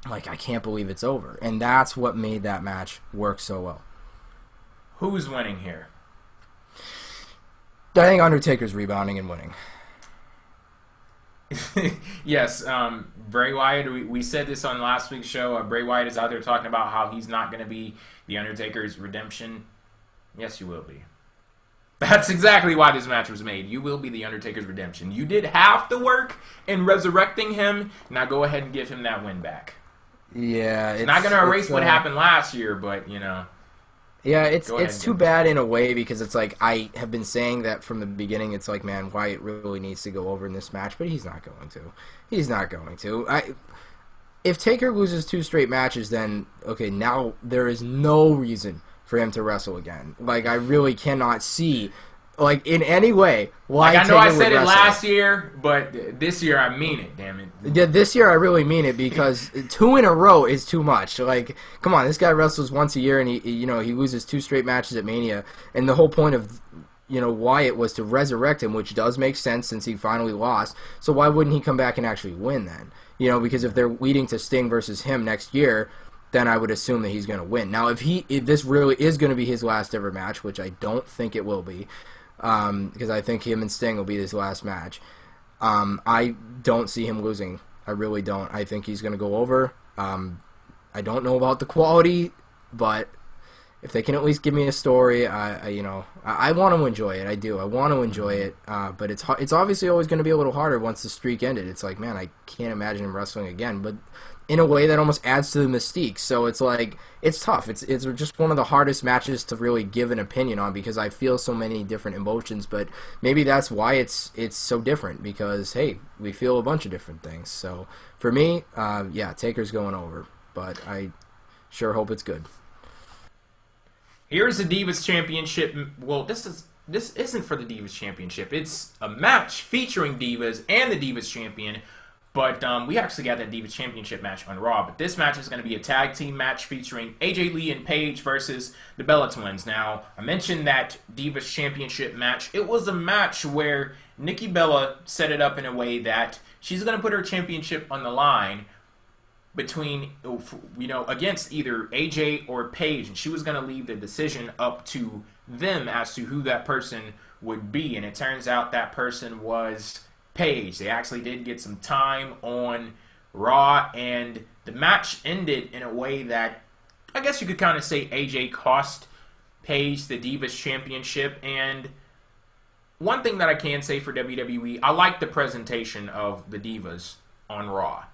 like, I can't believe it's over. And that's what made that match work so well. Who's winning here? I think Undertaker's rebounding and winning. Yes, Bray Wyatt, we said this on last week's show. Bray Wyatt is out there talking about how he's not going to be the Undertaker's redemption. Yes, you will be. That's exactly why this match was made. You will be the Undertaker's redemption. You did half the work in resurrecting him. Now go ahead and give him that win back. Yeah, it's not going to erase what happened last year, but, you know. Yeah, it's Go ahead, too bad in a way because it's like I have been saying that from the beginning. It's like, man, Wyatt really needs to go over in this match, but he's not going to. He's not going to. If Taker loses 2 straight matches, then okay, now there is no reason for him to wrestle again. Like, I really cannot see, like, in any way why like, I know Taker I said would it wrestle. last year, but this year I mean it, damn it. Yeah, this year I really mean it because 2 in a row is too much. Like, come on, this guy wrestles once a year and he loses 2 straight matches at Mania, and the whole point of Wyatt was to resurrect him, which does make sense since he finally lost. So why wouldn't he come back and actually win then? Because if they're leading to Sting versus him next year, then I would assume that he's going to win. Now, if this really is going to be his last ever match, which I don't think it will be, because I think him and Sting will be his last match, I don't see him losing. I really don't. I think he's going to go over. I don't know about the quality, but if they can at least give me a story, I want to enjoy it. I do. I want to enjoy it, but it's obviously always going to be a little harder once the streak ended. It's like, man, I can't imagine him wrestling again, but in a way that almost adds to the mystique. So it's like, it's tough. It's just one of the hardest matches to really give an opinion on because I feel so many different emotions, but maybe that's why it's so different because, hey, we feel a bunch of different things. So for me, yeah, Taker's going over, but I sure hope it's good. Here's the Divas Championship. Well, this isn't for the Divas Championship. It's a match featuring Divas and the Divas Champion. But we actually got that Divas Championship match on Raw. But this match is going to be a tag team match featuring AJ Lee and Paige versus the Bella Twins. Now, I mentioned that Divas Championship match. It was a match where Nikki Bella set it up in a way that she's going to put her championship on the line between, against either AJ or Paige. And she was going to leave the decision up to them as to who that person would be. And it turns out that person was Paige. They actually did get some time on Raw, and the match ended in a way that I guess you could kind of say AJ cost Paige the Divas Championship. And one thing that I can say for WWE, I like the presentation of the Divas on Raw.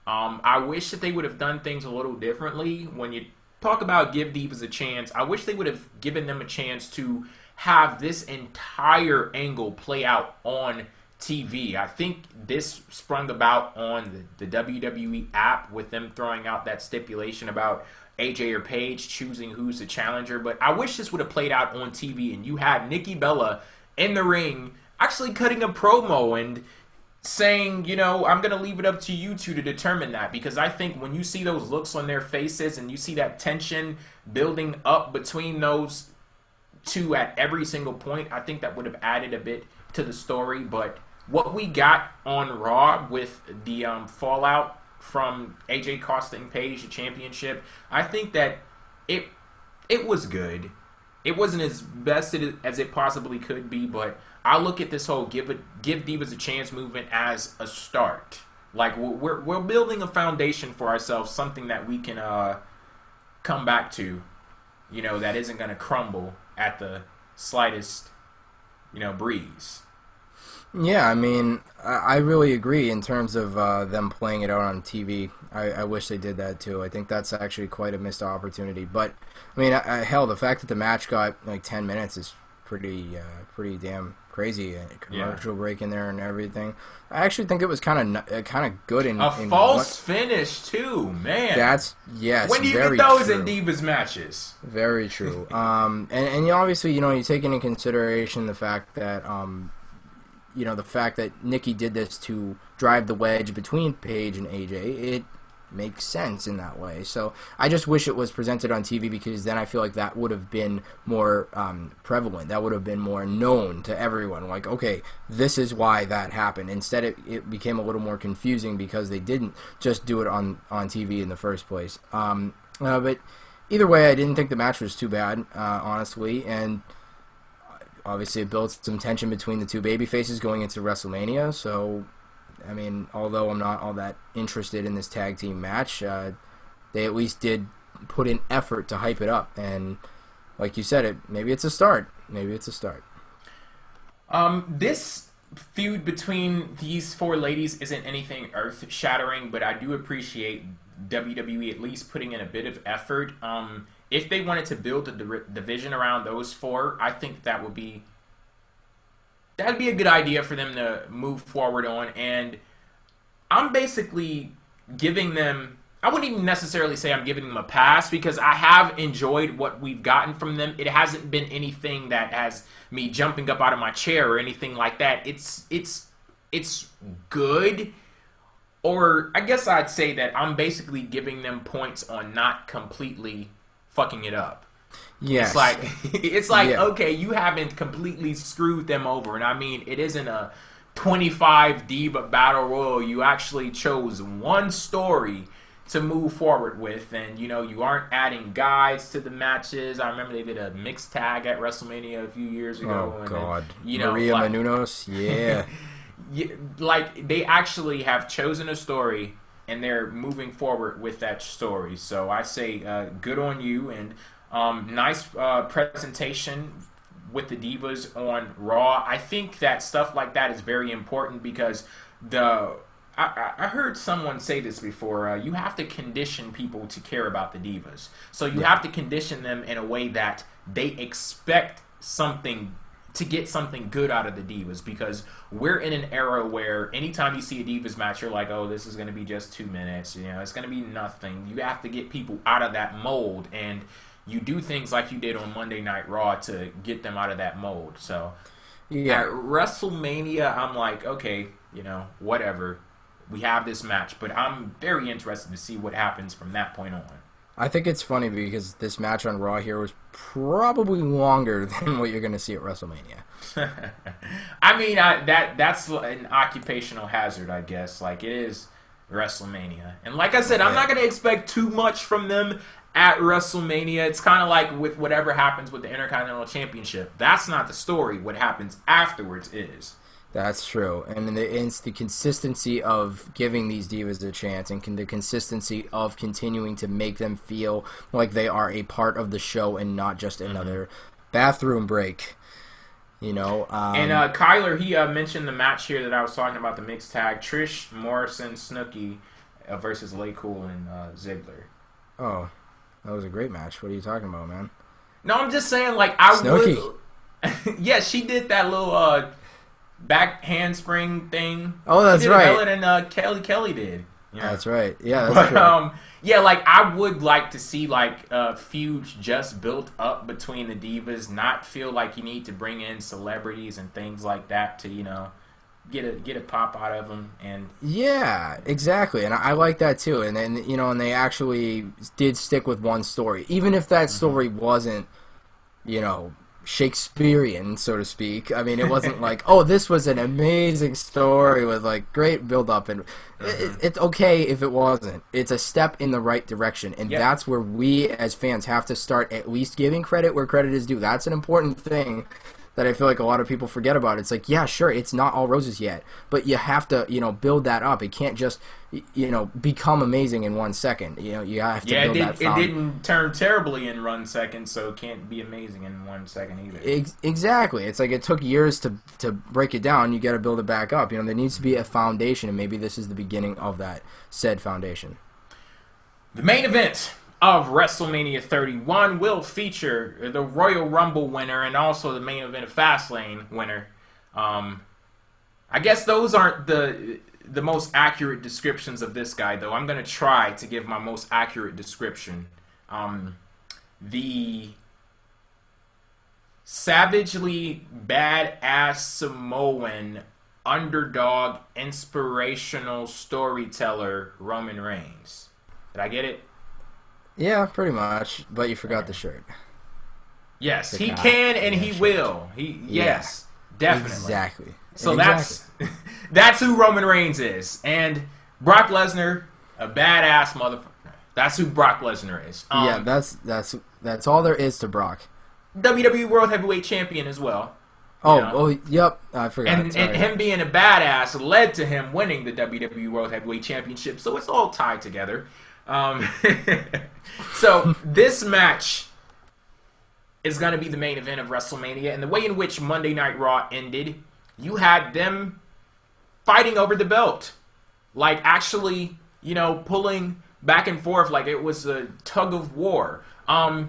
I wish that they would have done things a little differently. When you talk about give Divas a chance, I wish they would have given them a chance to have this entire angle play out on TV. I think this sprung about on the WWE app with them throwing out that stipulation about AJ or Paige choosing who's the challenger. But I wish this would have played out on TV and you had Nikki Bella in the ring actually cutting a promo and saying, I'm going to leave it up to you two to determine that. Because I think when you see those looks on their faces and you see that tension building up between those two at every single point, I think that would have added a bit to the story. But what we got on Raw with the fallout from AJ costing Paige the championship, I think that it was good. It wasn't as best as it possibly could be, but I look at this whole give Divas a chance movement as a start. Like, we're building a foundation for ourselves, something that we can come back to, that isn't going to crumble at the slightest, breeze. Yeah, I mean, I really agree in terms of them playing it out on TV. I wish they did that too. I think that's actually quite a missed opportunity. But, I mean, hell, the fact that the match got like 10 minutes is pretty damn crazy. A commercial break in there and everything. I actually think it was kind of good. A false finish too, man. Yes. When do you very get those true. in Divas matches? Very true. And obviously, you take into consideration the fact that the fact that Nikki did this to drive the wedge between Paige and AJ, it makes sense in that way. So I just wish it was presented on TV because then I feel like that would have been more prevalent. That would have been more known to everyone. Like, okay, this is why that happened. Instead, it became a little more confusing because they didn't just do it on TV in the first place. But either way, I didn't think the match was too bad, honestly, and obviously, it built some tension between the two babyfaces going into WrestleMania. So, I mean, although I'm not all that interested in this tag team match, they at least did put in effort to hype it up. And like you said, maybe it's a start. Maybe it's a start. This feud between these four ladies isn't anything earth-shattering, but I do appreciate WWE at least putting in a bit of effort. If they wanted to build a division around those four, I think that'd be a good idea for them to move forward on. And I'm basically giving them, I wouldn't even necessarily say I'm giving them a pass, because I have enjoyed what we've gotten from them. It hasn't been anything that has me jumping up out of my chair or anything like that. It's good. Or I guess I'd say that I'm basically giving them points on not completely fucking it up. Yes. It's like yeah. Okay, you haven't completely screwed them over. And I mean, it isn't a 25 Diva Battle Royal. You actually chose one story to move forward with, and you aren't adding guys to the matches. I remember they did a mixed tag at WrestleMania a few years ago. Oh God, Maria Menounos, yeah. Like, they actually have chosen a story, and they're moving forward with that story. So I say good on you, and nice presentation with the Divas on Raw. I think that stuff like that is very important, because I heard someone say this before. You have to condition people to care about the Divas. So you have to condition them in a way that they expect to get something good out of the Divas, because we're in an era where anytime you see a Divas match, you're like, oh, this is going to be just 2 minutes. It's going to be nothing. You have to get people out of that mold, and you do things like you did on Monday Night Raw to get them out of that mold. So at WrestleMania, I'm like, okay, whatever. We have this match, but I'm very interested to see what happens from that point on. I think it's funny because this match on Raw here was probably longer than what you're going to see at WrestleMania. I mean, that's an occupational hazard, I guess. Like, it is WrestleMania. And like I said, I'm not going to expect too much from them at WrestleMania. It's kind of like with whatever happens with the Intercontinental Championship. That's not the story. What happens afterwards is. That's true, and it's the consistency of giving these Divas a chance, and the consistency of continuing to make them feel like they are a part of the show and not just another bathroom break. And Kyler, he mentioned the match here that I was talking about, the mixed tag: Trish, Morrison, Snooki versus Lay Cool and Ziggler. Oh, that was a great match. What are you talking about, man? No, I'm just saying, like, Snooki. Yeah, she did that little back handspring thing. Oh, that's right. Better than Kelly did. That's right. Yeah, that's true. Yeah, like, I would like to see feuds just built up between the Divas, not feel like you need to bring in celebrities and things like that to get a pop out of them. And yeah, exactly. And I like that too. And then and they actually did stick with one story, even if that story wasn't Shakespearean, so to speak. I mean, it wasn't like, oh, this was an amazing story with great build up, and it's okay if it wasn't. It's a step in the right direction, and that's where we as fans have to start at least giving credit where credit is due. That's an important thing that I feel like a lot of people forget about. It's like, yeah, sure, it's not all roses yet, but you have to, build that up. It can't just, become amazing in 1 second. You have to build that foundation. It didn't turn terribly in 1 second, so it can't be amazing in 1 second either. Exactly. It's like it took years to break it down. You got to build it back up. There needs to be a foundation, and maybe this is the beginning of that said foundation. The main event of WrestleMania 31 will feature the Royal Rumble winner and also the main event of Fastlane winner. I guess those aren't the most accurate descriptions of this guy, though. I'm going to try to give my most accurate description. The savagely badass Samoan underdog inspirational storyteller Roman Reigns. Did I get it? Yeah, pretty much, but you forgot the shirt. Yes, he can and he will. Yes, definitely. Exactly. So that's who Roman Reigns is. And Brock Lesnar, a badass motherfucker. That's who Brock Lesnar is. Yeah, that's all there is to Brock. WWE World Heavyweight Champion as well. Yep. I forgot. And him being a badass led to him winning the WWE World Heavyweight Championship. So it's all tied together. So this match is going to be the main event of WrestleMania, and the way in which Monday Night Raw ended, you had them fighting over the belt, like actually, pulling back and forth like it was a tug of war. I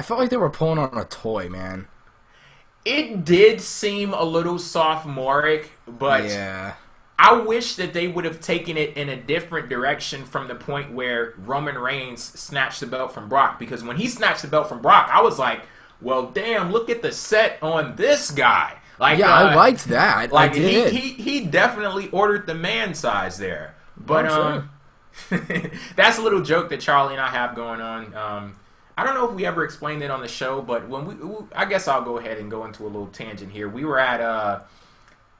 felt like they were pulling on a toy, man. It did seem a little sophomoric, but yeah. I wish that they would have taken it in a different direction from the point where Roman Reigns snatched the belt from Brock. Because when he snatched the belt from Brock, I was like, well, damn, look at the set on this guy. Like, yeah, I liked that. Like, I did. He definitely ordered the man size there. But sure. that's a little joke that Charlie and I have going on. I don't know if we ever explained it on the show, but when I guess I'll go ahead and go into a little tangent here. We were at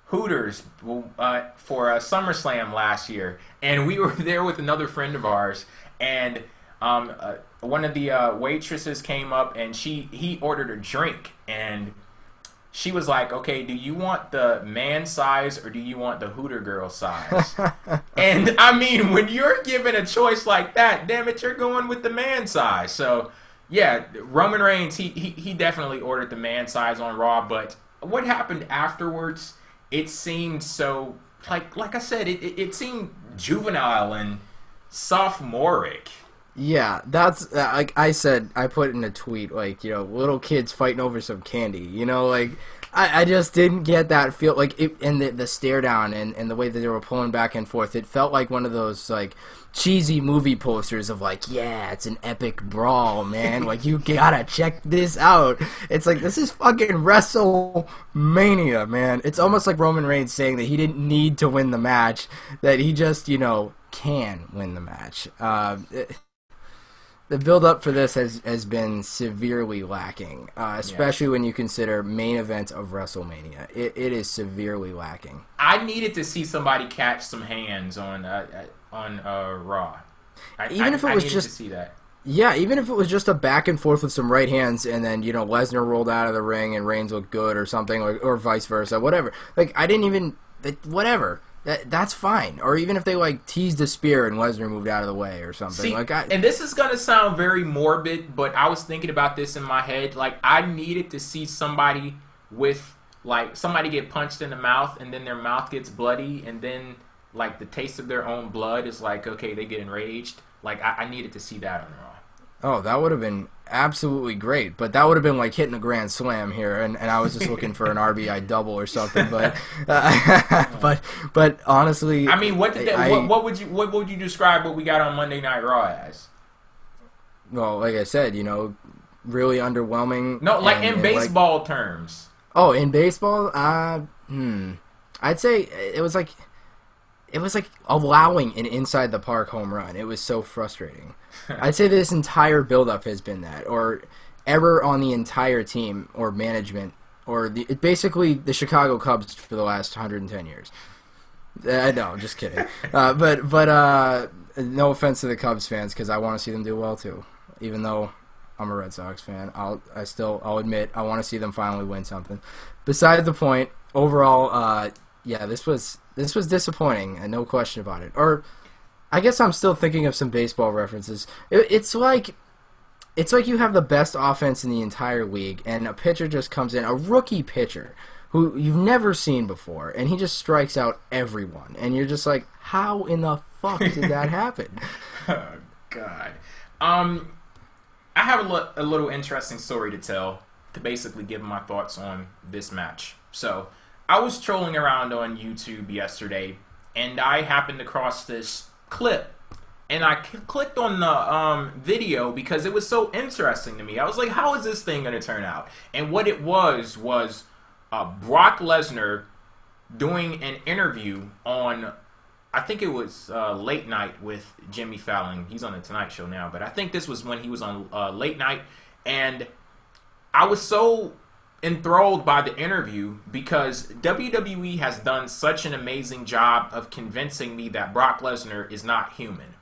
Hooters for SummerSlam last year, and we were there with another friend of ours, and one of the waitresses came up, and he ordered a drink, and she was like, okay, do you want the man size or do you want the Hooter girl size? And I mean, when you're given a choice like that, damn it, you're going with the man size. So yeah, Roman Reigns, he definitely ordered the man size on Raw, but what happened afterwards, it seemed so, like I said, it seemed juvenile and sophomoric. Yeah, that's, like I said, I put in a tweet, like, you know, little kids fighting over some candy, you know, like, I just didn't get that feel, like, and the stare down and the way that they were pulling back and forth, it felt like one of those, like, cheesy movie posters of, like, yeah, it's an epic brawl, man, like, you gotta check this out. It's like, this is fucking WrestleMania, man. It's almost like Roman Reigns saying that he didn't need to win the match, that he just, you know, can win the match. The build-up for this has been severely lacking, especially when you consider main event of WrestleMania. It is severely lacking. I needed to see somebody catch some hands on Raw. Even if it was just just to see that. Yeah, even if it was just a back and forth with some right hands, and then, you know, Lesnar rolled out of the ring and Reigns looked good or something, or vice versa, whatever. Like, I didn't even whatever. That's fine. Or even if they, like, teased a spear and Lesnar moved out of the way or something. See, like, and this is going to sound very morbid, but I was thinking about this in my head. Like, I needed to see somebody with, like, somebody get punched in the mouth and then their mouth gets bloody and then, like, the taste of their own blood is like, okay, they get enraged. Like, I needed to see that on Raw. Oh, that would have been absolutely great, but that would have been like hitting a grand slam here, and I was just looking for an RBI double or something, but but honestly, I mean, what would you describe what we got on Monday Night Raw as? Well, like I said, you know, really underwhelming. No, like in baseball terms. Oh, in baseball, I'd say it was like allowing an inside the park home run. It was so frustrating. I'd say this entire build-up has been that, or error on the entire team or management, or basically the Chicago Cubs for the last 110 years. No, just kidding. But no offense to the Cubs fans, because I want to see them do well too. Even though I'm a Red Sox fan, I'll admit I want to see them finally win something. Beside the point, overall, yeah, this was disappointing, and no question about it. Or, I guess I'm still thinking of some baseball references. It's like you have the best offense in the entire league, and a pitcher just comes in, a rookie pitcher, who you've never seen before, and he just strikes out everyone. And you're just like, how in the fuck did that happen? Oh, God. I have a little interesting story to tell, to basically give my thoughts on this match. So, I was trolling around on YouTube yesterday, and I happened across this clip, and I clicked on the video because it was so interesting to me. I was like, how is this thing going to turn out? And what it was Brock Lesnar doing an interview on, I think it was Late Night with Jimmy Fallon. He's on the Tonight Show now, but I think this was when he was on Late Night, and I was so enthralled by the interview because WWE has done such an amazing job of convincing me that Brock Lesnar is not human.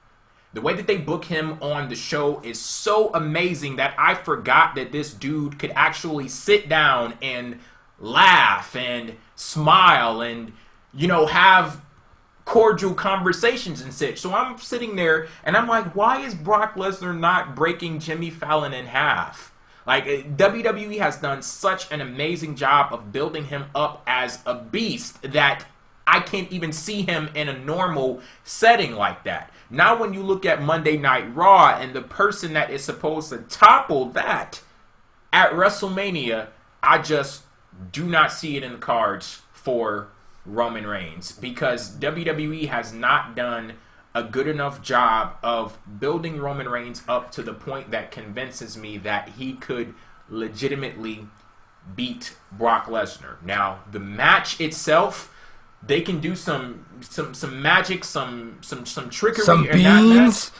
The way that they book him on the show is so amazing that I forgot that this dude could actually sit down and laugh and smile and, you know, have cordial conversations and such. So I'm sitting there and I'm like, why is Brock Lesnar not breaking Jimmy Fallon in half? Like, WWE has done such an amazing job of building him up as a beast that I can't even see him in a normal setting like that. Now when you look at Monday Night Raw and the person that is supposed to topple that at WrestleMania, I just do not see it in the cards for Roman Reigns, because WWE has not done a good enough job of building Roman Reigns up to the point that convinces me that he could legitimately beat Brock Lesnar. Now, the match itself, they can do some magic, some trickery, some beans.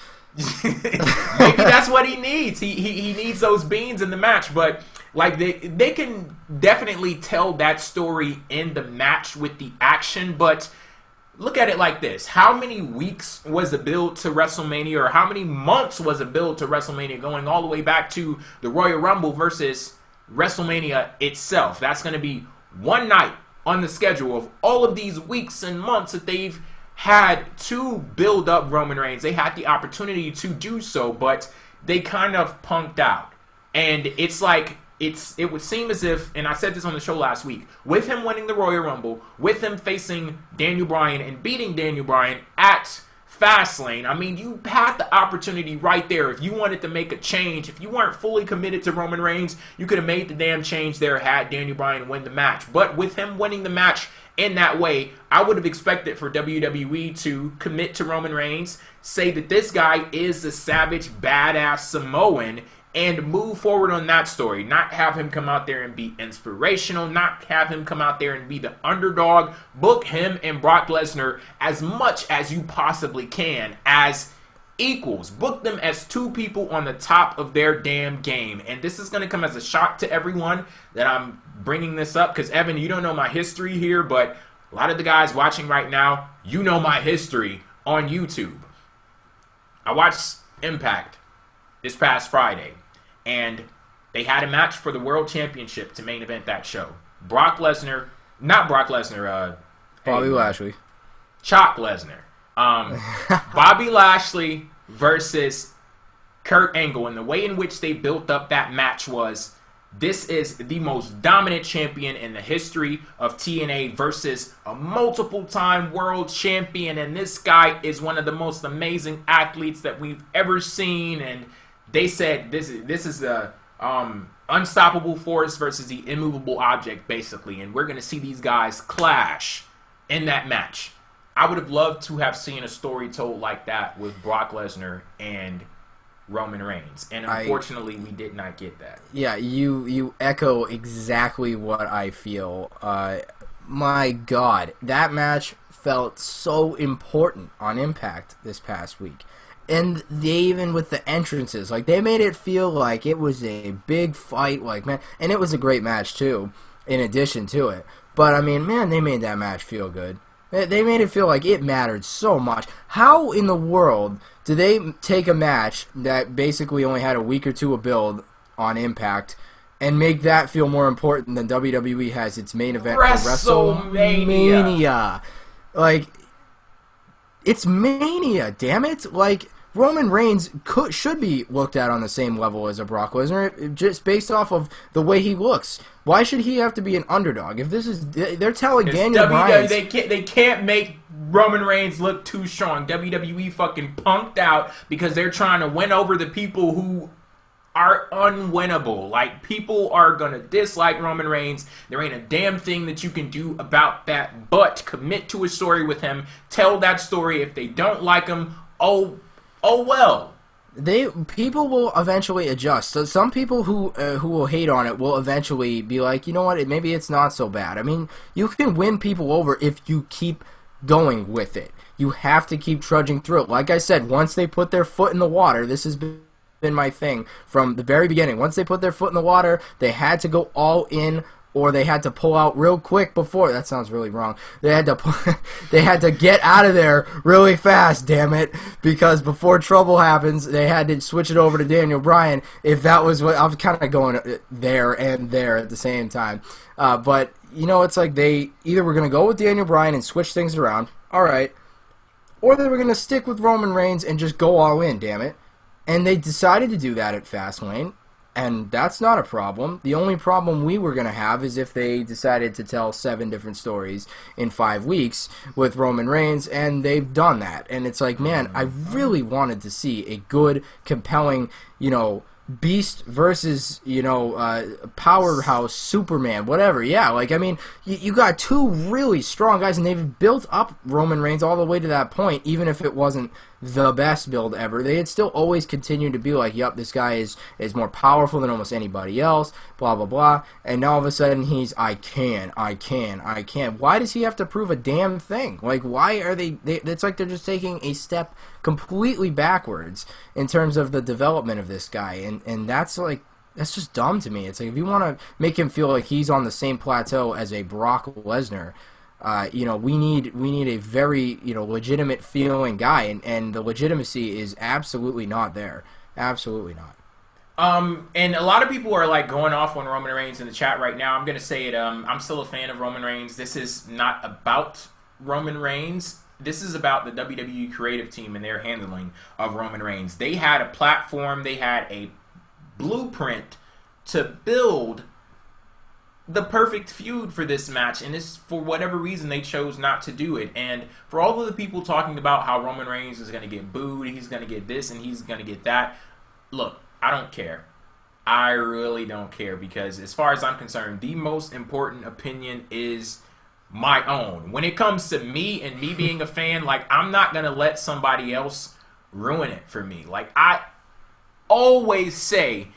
Maybe that's what he needs. He needs those beans in the match, but like they can definitely tell that story in the match with the action. But look at it like this: how many weeks was the build to WrestleMania, or how many months was the build to WrestleMania, going all the way back to the Royal Rumble versus WrestleMania itself? That's going to be one night on the schedule of all of these weeks and months that they've had to build up Roman Reigns. They had the opportunity to do so, but they kind of punked out. And it's like, it would seem as if, and I said this on the show last week, with him winning the Royal Rumble, with him facing Daniel Bryan and beating Daniel Bryan at Fastlane, I mean, you had the opportunity right there. If you wanted to make a change, if you weren't fully committed to Roman Reigns, you could have made the damn change there, had Daniel Bryan win the match. But with him winning the match in that way, I would have expected for WWE to commit to Roman Reigns, say that this guy is the savage, badass Samoan, and move forward on that story. Not have him come out there and be inspirational, not have him come out there and be the underdog. Book him and Brock Lesnar as much as you possibly can as equals. Book them as two people on the top of their damn game. And this is going to come as a shock to everyone that I'm bringing this up, because Evan, you don't know my history here, but a lot of the guys watching right now, you know my history on YouTube. I watched Impact this past Friday, and they had a match for the World Championship to main event that show. Bobby Lashley. Chalk Lesnar. Bobby Lashley versus Kurt Angle. And the way in which they built up that match was, this is the most dominant champion in the history of TNA versus a multiple-time world champion. And this guy is one of the most amazing athletes that we've ever seen. And they said this is the unstoppable force versus the immovable object, basically. And we're going to see these guys clash in that match. I would have loved to have seen a story told like that with Brock Lesnar and Roman Reigns. And unfortunately, we did not get that. Yeah, you echo exactly what I feel. My God, that match felt so important on Impact this past week. And they, even with the entrances, like, they made it feel like it was a big fight, like, man, and it was a great match too, in addition to it. But I mean, man, they made that match feel good. They made it feel like it mattered so much. How in the world do they take a match that basically only had a week or two of build on Impact and make that feel more important than WWE has its main event for WrestleMania? Like, it's Mania, damn it! Like, Roman Reigns should be looked at on the same level as a Brock Lesnar, just based off of the way he looks. Why should he have to be an underdog? If this is, they're telling Daniel Bryan, they can't make Roman Reigns look too strong. WWE fucking punked out because they're trying to win over the people who are unwinnable. Like, people are gonna dislike Roman Reigns. There ain't a damn thing that you can do about that but commit to a story with him. Tell that story. If they don't like him, oh well. People will eventually adjust. So some people who will hate on it will eventually be like, you know what, maybe it's not so bad. I mean, you can win people over if you keep going with it. You have to keep trudging through it. Like I said, once they put their foot in the water, this has been my thing from the very beginning. Once they put their foot in the water, they had to go all in, or they had to pull out real quick before. That sounds really wrong. They had to get out of there really fast, damn it, because before trouble happens, they had to switch it over to Daniel Bryan. If that was what I was kind of going there and there at the same time. But you know, it's like they either were going to go with Daniel Bryan and switch things around, all right, or they were going to stick with Roman Reigns and just go all in, damn it. And they decided to do that at Fastlane. And that's not a problem. The only problem we were going to have is if they decided to tell 7 different stories in 5 weeks with Roman Reigns, and they've done that. And it's like, man, I really wanted to see a good, compelling, Beast versus, powerhouse Superman, whatever. Yeah, like, I mean, you got 2 really strong guys, and they've built up Roman Reigns all the way to that point, even if it wasn't the best build ever. They had still always continued to be like, yep, this guy is more powerful than almost anybody else, blah, blah, blah. And now all of a sudden he's, I can. Why does he have to prove a damn thing? Like, why are they it's like they're just taking a step completely backwards in terms of the development of this guy. And that's like, that's just dumb to me. It's like, if you want to make him feel like he's on the same plateau as a Brock Lesnar, we need a very, legitimate feeling guy, and the legitimacy is absolutely not there. Absolutely not. And a lot of people are like going off on Roman Reigns in the chat right now. I'm gonna say it. I'm still a fan of Roman Reigns. This is not about Roman Reigns. This is about the WWE creative team and their handling of Roman Reigns. They had a platform. They had a blueprint to build the perfect feud for this match, and this, for whatever reason, they chose not to do it. And for all of the people talking about how Roman Reigns is going to get booed, he's going to get this, and he's going to get that, look, I don't care. I really don't care, because as far as I'm concerned, the most important opinion is my own. When it comes to me and me being a fan, like, I'm not going to let somebody else ruin it for me. Like, I always say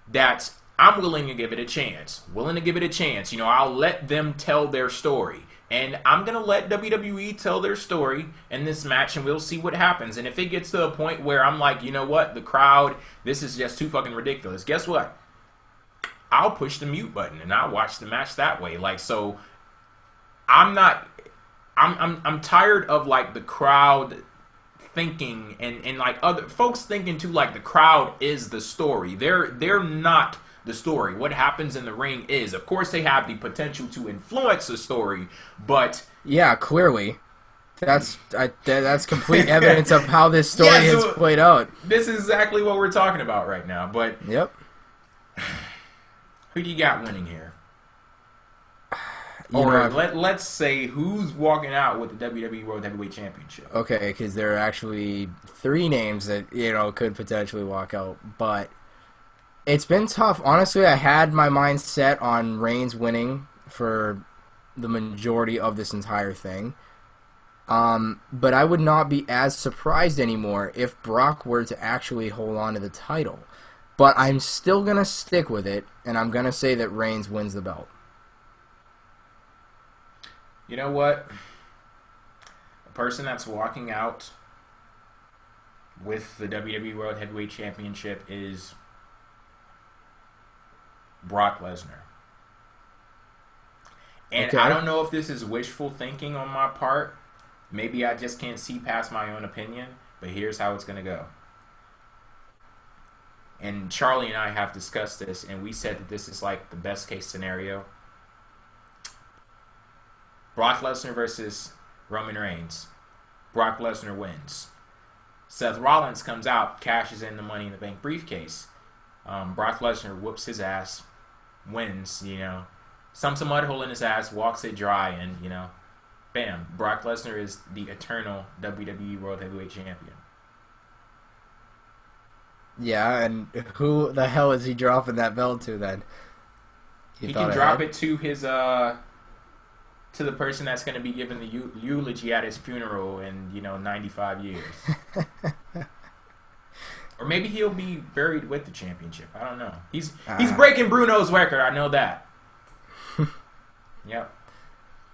that I'm willing to give it a chance. I'll let them tell their story. And I'm going to let WWE tell their story in this match, and we'll see what happens. And if it gets to a point where I'm like, you know what, the crowd, this is just too fucking ridiculous, guess what? I'll push the mute button, and I'll watch the match that way. Like, so, I'm tired of, like, the crowd thinking, and like, other folks thinking, too, like, the crowd is the story. They're not the story. What happens in the ring is, of course, they have the potential to influence the story, but yeah, clearly, that's complete evidence of how this story has played out. This is exactly what we're talking about right now. But yep, who do you got winning here? Let's say who's walking out with the WWE World Heavyweight Championship. Okay, because there are actually 3 names that could potentially walk out, but it's been tough. Honestly, I had my mind set on Reigns winning for the majority of this entire thing. But I would not be as surprised anymore if Brock were to actually hold on to the title. But I'm still going to stick with it, and I'm going to say that Reigns wins the belt. You know what? A person that's walking out with the WWE World Heavyweight Championship is Brock Lesnar. And okay. I don't know if this is wishful thinking on my part. Maybe I just can't see past my own opinion, but here's how it's going to go. And Charlie and I have discussed this, and we said that this is like the best case scenario. Brock Lesnar versus Roman Reigns. Brock Lesnar wins. Seth Rollins comes out, cashes in the Money in the Bank briefcase. Brock Lesnar whoops his ass, wins, stumps a mud hole in his ass, walks it dry, and, bam, Brock Lesnar is the eternal WWE World Heavyweight Champion. Yeah, and who the hell is he dropping that belt to then? He can drop it to his, to the person that's going to be giving the eulogy at his funeral in, 95 years. Or maybe he'll be buried with the championship. I don't know. He's breaking Bruno's record. I know that. Yep.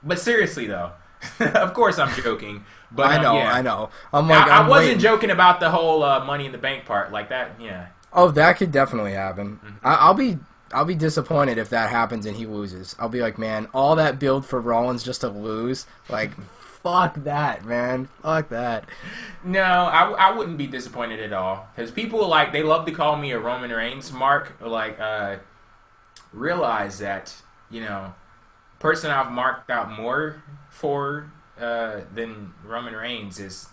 But seriously, though, of course I'm joking. But I know. I wasn't joking about the whole Money in the Bank part like that. Yeah. Oh, that could definitely happen. Mm-hmm. I'll be disappointed if that happens and he loses. I'll be like, man, all that build for Rollins just to lose, like. Fuck that, man. Fuck that. No, I wouldn't be disappointed at all. Because people, they love to call me a Roman Reigns mark. Realize that, person I've marked out more for than Roman Reigns is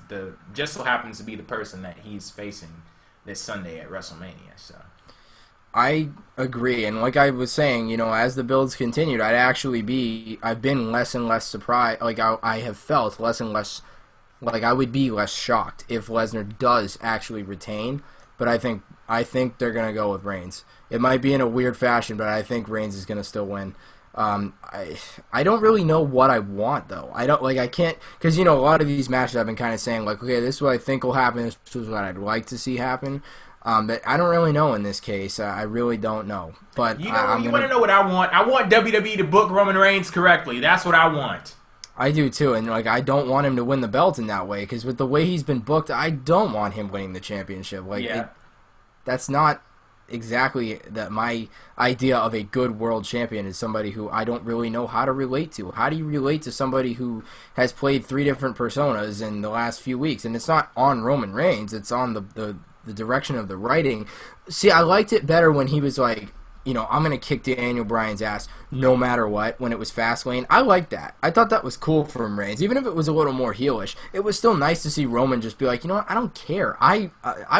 just so happens to be the person that he's facing this Sunday at WrestleMania. So I agree, and like I was saying, as the builds continued, I've been less and less surprised. Like I have felt less and less, like I would be less shocked if Lesnar does actually retain. But I think they're gonna go with Reigns. It might be in a weird fashion, but I think Reigns is gonna still win. I don't really know what I want though. I can't, because a lot of these matches I've been kind of saying like, okay, this is what I think will happen. This is what I'd like to see happen. But I don't really know in this case. I really don't know. But you want to know what I want? I want WWE to book Roman Reigns correctly. That's what I want. I do too, and I don't want him to win the belt in that way, because with the way he's been booked, I don't want him winning the championship. That's not exactly my idea of a good world champion, is somebody who I don't really know how to relate to. How do you relate to somebody who has played 3 different personas in the last few weeks? And it's not on Roman Reigns, it's on the direction of the writing. See, I liked it better when he was like, I'm going to kick Daniel Bryan's ass no matter what, when it was Fastlane. I liked that. I thought that was cool from Reigns. Even if it was a little more heelish, it was still nice to see Roman just be like, you know what, I don't care. I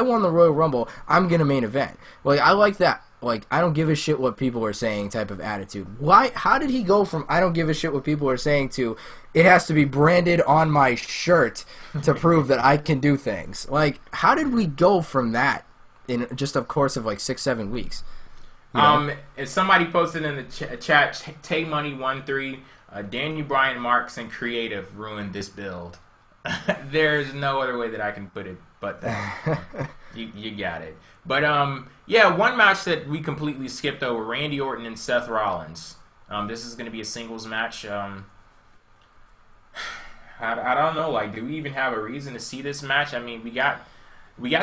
won the Royal Rumble. I'm going to main event. Like, I like that. Like, I don't give a shit what people are saying type of attitude. Why? How did he go from I don't give a shit what people are saying to it has to be branded on my shirt to prove that I can do things? Like, how did we go from that in just a course of like 6-7 weeks? If somebody posted in the chat, Tay Money 13, Daniel Bryan, Marks, and Creative ruined this build. There's no other way that I can put it but that. You got it. But yeah, one match that we completely skipped over: Randy Orton and Seth Rollins. This is going to be a singles match. I don't know. Like, do we even have a reason to see this match? I mean, we got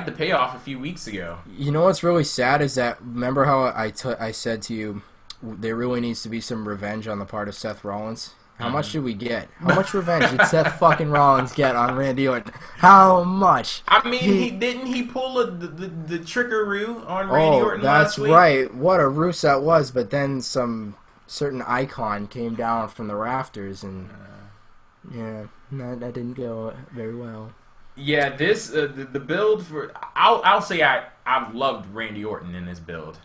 the payoff a few weeks ago. You know what's really sad is that, remember how I said to you, there really needs to be some revenge on the part of Seth Rollins? How much did we get? How much revenge did Seth fucking Rollins get on Randy Orton? How much? I mean, didn't he pull the trickaroo on Randy Orton last week? That's right. What a ruse that was. But then some certain icon came down from the rafters, and yeah, that didn't go very well. Yeah, this the build for I'll say I've loved Randy Orton in this build.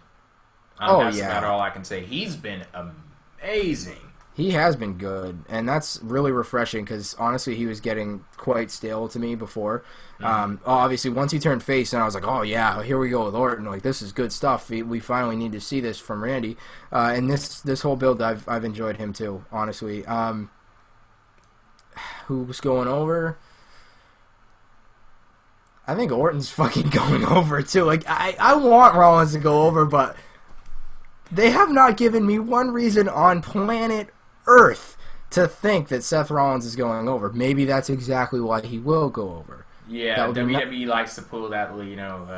That's about all I can say. He's been amazing. He has been good, and that's really refreshing because honestly, he was getting quite stale to me before. Obviously, once he turned face, and I was like, oh yeah, here we go with Orton. Like, this is good stuff. We finally need to see this from Randy. And this whole build, I've enjoyed him too. Honestly, who's going over? I think Orton's fucking going over too. Like, I want Rollins to go over, but they have not given me one reason on planet Earth to think that Seth Rollins is going over. Maybe that's exactly why he will go over. Yeah, WWE likes to pull that,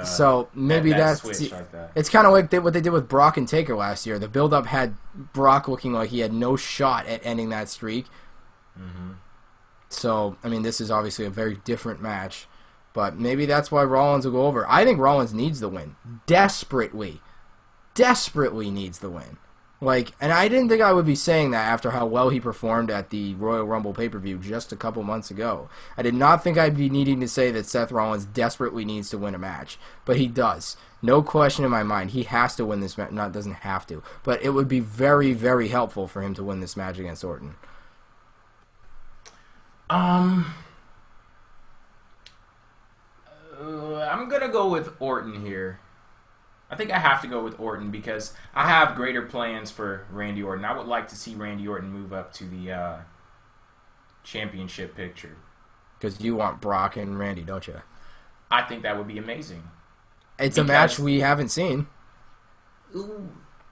so maybe that's switch like that. It's kind of like what they did with Brock and Taker last year. The build-up had Brock looking like he had no shot at ending that streak. So, I mean, this is obviously a very different match. But maybe that's why Rollins will go over. I think Rollins needs the win. Desperately needs the win. Like, and I didn't think I would be saying that after how well he performed at the Royal Rumble pay-per-view just a couple months ago. I did not think I'd be needing to say that Seth Rollins desperately needs to win a match. But he does. No question in my mind. He has to win this match. Not doesn't have to. But it would be very, very helpful for him to win this match against Orton. I'm going to go with Orton here. I think I have to go with Orton because I have greater plans for Randy Orton. I would like to see Randy Orton move up to the championship picture. Because you want Brock and Randy, don't you? I think that would be amazing. It's a match we haven't seen.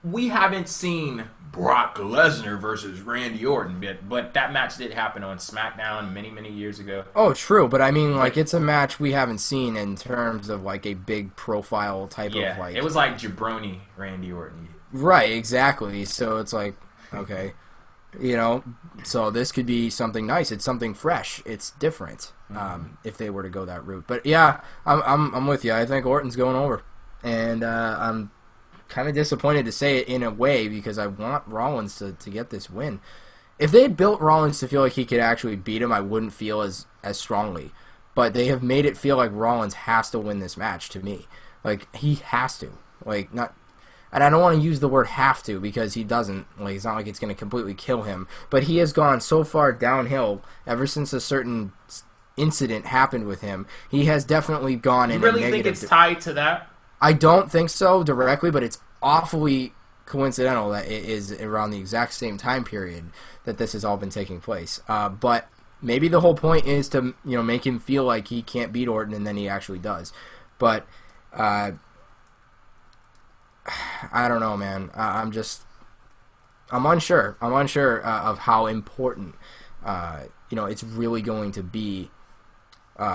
We haven't seen Brock Lesnar versus Randy Orton, but that match did happen on SmackDown many, many years ago. Oh, true, but I mean, like, it's a match we haven't seen in terms of, like, a big profile type of, like... it was like Jabroni Randy Orton. Right, exactly, so it's like, okay, so this could be something nice. It's something fresh. It's different, if they were to go that route. But, yeah, I'm with you. I think Orton's going over, and I'm kind of disappointed to say it in a way because I want Rollins to get this win. If they had built Rollins to feel like he could actually beat him, I wouldn't feel as strongly. But they have made it feel like Rollins has to win this match to me. Like, he has to. Like, not... and I don't want to use the word have to because he doesn't. Like, it's not like it's going to completely kill him, but he has gone so far downhill ever since a certain incident happened with him. He has definitely gone in a negative. You really think it's tied to that? I don't think so directly, but it's awfully coincidental that it is around the exact same time period that this has all been taking place. But maybe the whole point is to, you know, make him feel like he can't beat Orton, and then he actually does. But I don't know, man. I'm unsure. I'm unsure of how important it's really going to be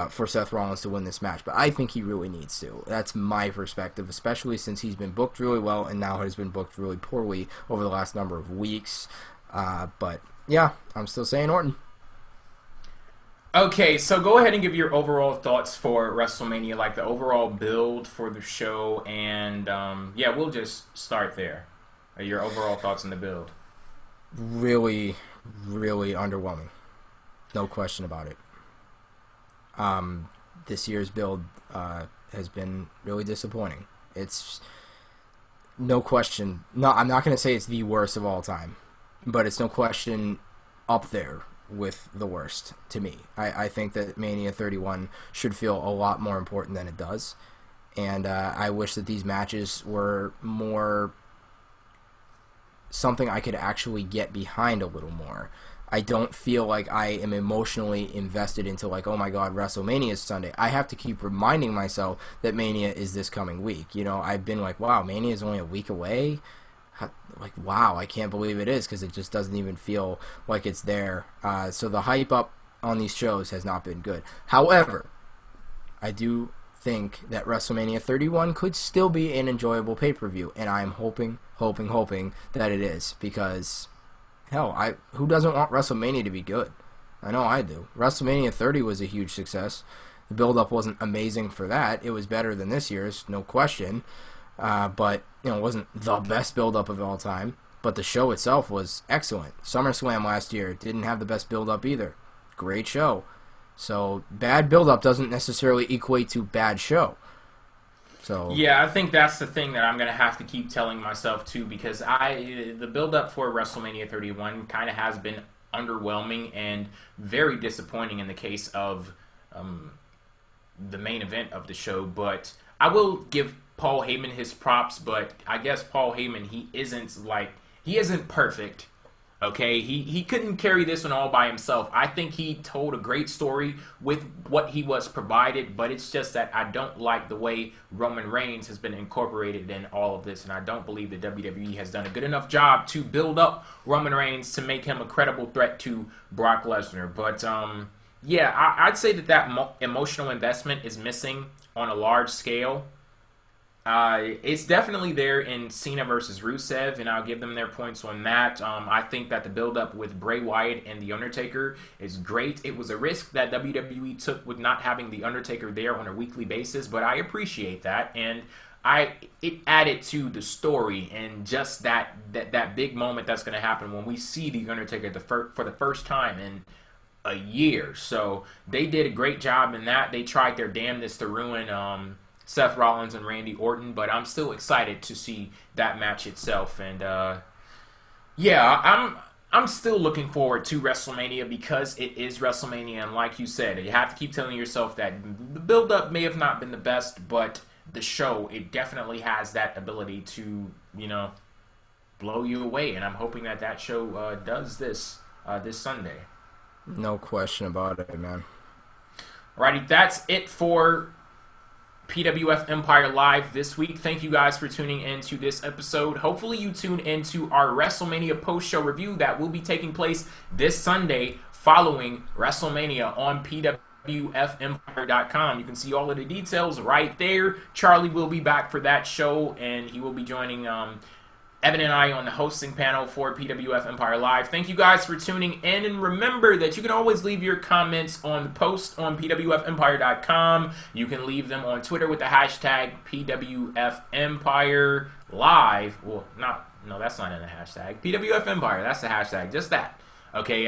for Seth Rollins to win this match. But I think he really needs to. That's my perspective, especially since he's been booked really well and now has been booked really poorly over the last number of weeks. But yeah, I'm still saying Orton. Okay, so go ahead and give your overall thoughts for WrestleMania, like the overall build for the show, and we'll just start there. Your overall thoughts on the build. Really, really underwhelming. No question about it. This year's build has been really disappointing. It's no question. No, I'm not going to say it's the worst of all time, but it's no question up there with the worst to me. I think that Mania 31 should feel a lot more important than it does, and I wish that these matches were more something I could actually get behind a little more. I don't feel like I am emotionally invested into, like, oh my god, WrestleMania is Sunday. I have to keep reminding myself that Mania is this coming week. You know, I've been like, wow, Mania is only a week away. Like, wow, I can't believe it is, because it just doesn't even feel like it's there. So the hype up on these shows has not been good. However, I do think that WrestleMania 31 could still be an enjoyable pay-per-view, and I'm hoping that it is, because hell, who doesn't want WrestleMania to be good? I know I do. WrestleMania 30 was a huge success. The build-up wasn't amazing for that. It was better than this year's, no question. But it wasn't the best build-up of all time. But the show itself was excellent. SummerSlam last year didn't have the best build-up either. Great show. So bad build-up doesn't necessarily equate to bad show. So yeah, I think that's the thing that I'm going to have to keep telling myself too, because the build-up for WrestleMania 31 kind of has been underwhelming and very disappointing in the case of the main event of the show. But I will give Paul Heyman his props, but I guess Paul Heyman, he isn't perfect. Okay, he couldn't carry this one all by himself. I think he told a great story with what he was provided, but it's just that I don't like the way Roman Reigns has been incorporated in all of this, and I don't believe the WWE has done a good enough job to build up Roman Reigns to make him a credible threat to Brock Lesnar. But I'd say that emotional investment is missing on a large scale. It's definitely there in Cena versus Rusev, and I'll give them their points on that. I think that the build-up with Bray Wyatt and The Undertaker is great. It was a risk that WWE took with not having The Undertaker there on a weekly basis, but I appreciate that, and it added to the story and just that big moment that's going to happen when we see The Undertaker for the first time in a year. So they did a great job in that. They tried their damnedest to ruin Seth Rollins and Randy Orton, but I'm still excited to see that match itself. And I'm still looking forward to WrestleMania because it is WrestleMania, and like you said, you have to keep telling yourself that the build-up may have not been the best, but the show, it definitely has that ability to, blow you away, and I'm hoping that show does this Sunday. No question about it, man. Alrighty, that's it for PWF Empire Live this week. Thank you guys for tuning into this episode. Hopefully you tune into our WrestleMania post-show review that will be taking place this Sunday following WrestleMania on PWFEmpire.com. You can see all of the details right there. Charlie will be back for that show, and he will be joining Evan and I on the hosting panel for PWF Empire Live. Thank you guys for tuning in, and remember that you can always leave your comments on the post on PWFEmpire.com. You can leave them on Twitter with the hashtag PWFEmpire Live. Well, no, that's not in the hashtag. PWF Empire, that's the hashtag, just that. Okay,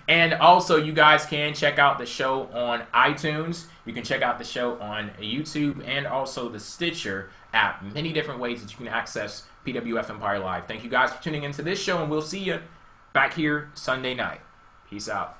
and also you guys can check out the show on iTunes. You can check out the show on YouTube and also the Stitcher app. Many different ways that you can access PWF Empire Live. Thank you guys for tuning into this show, and we'll see you back here Sunday night. Peace out.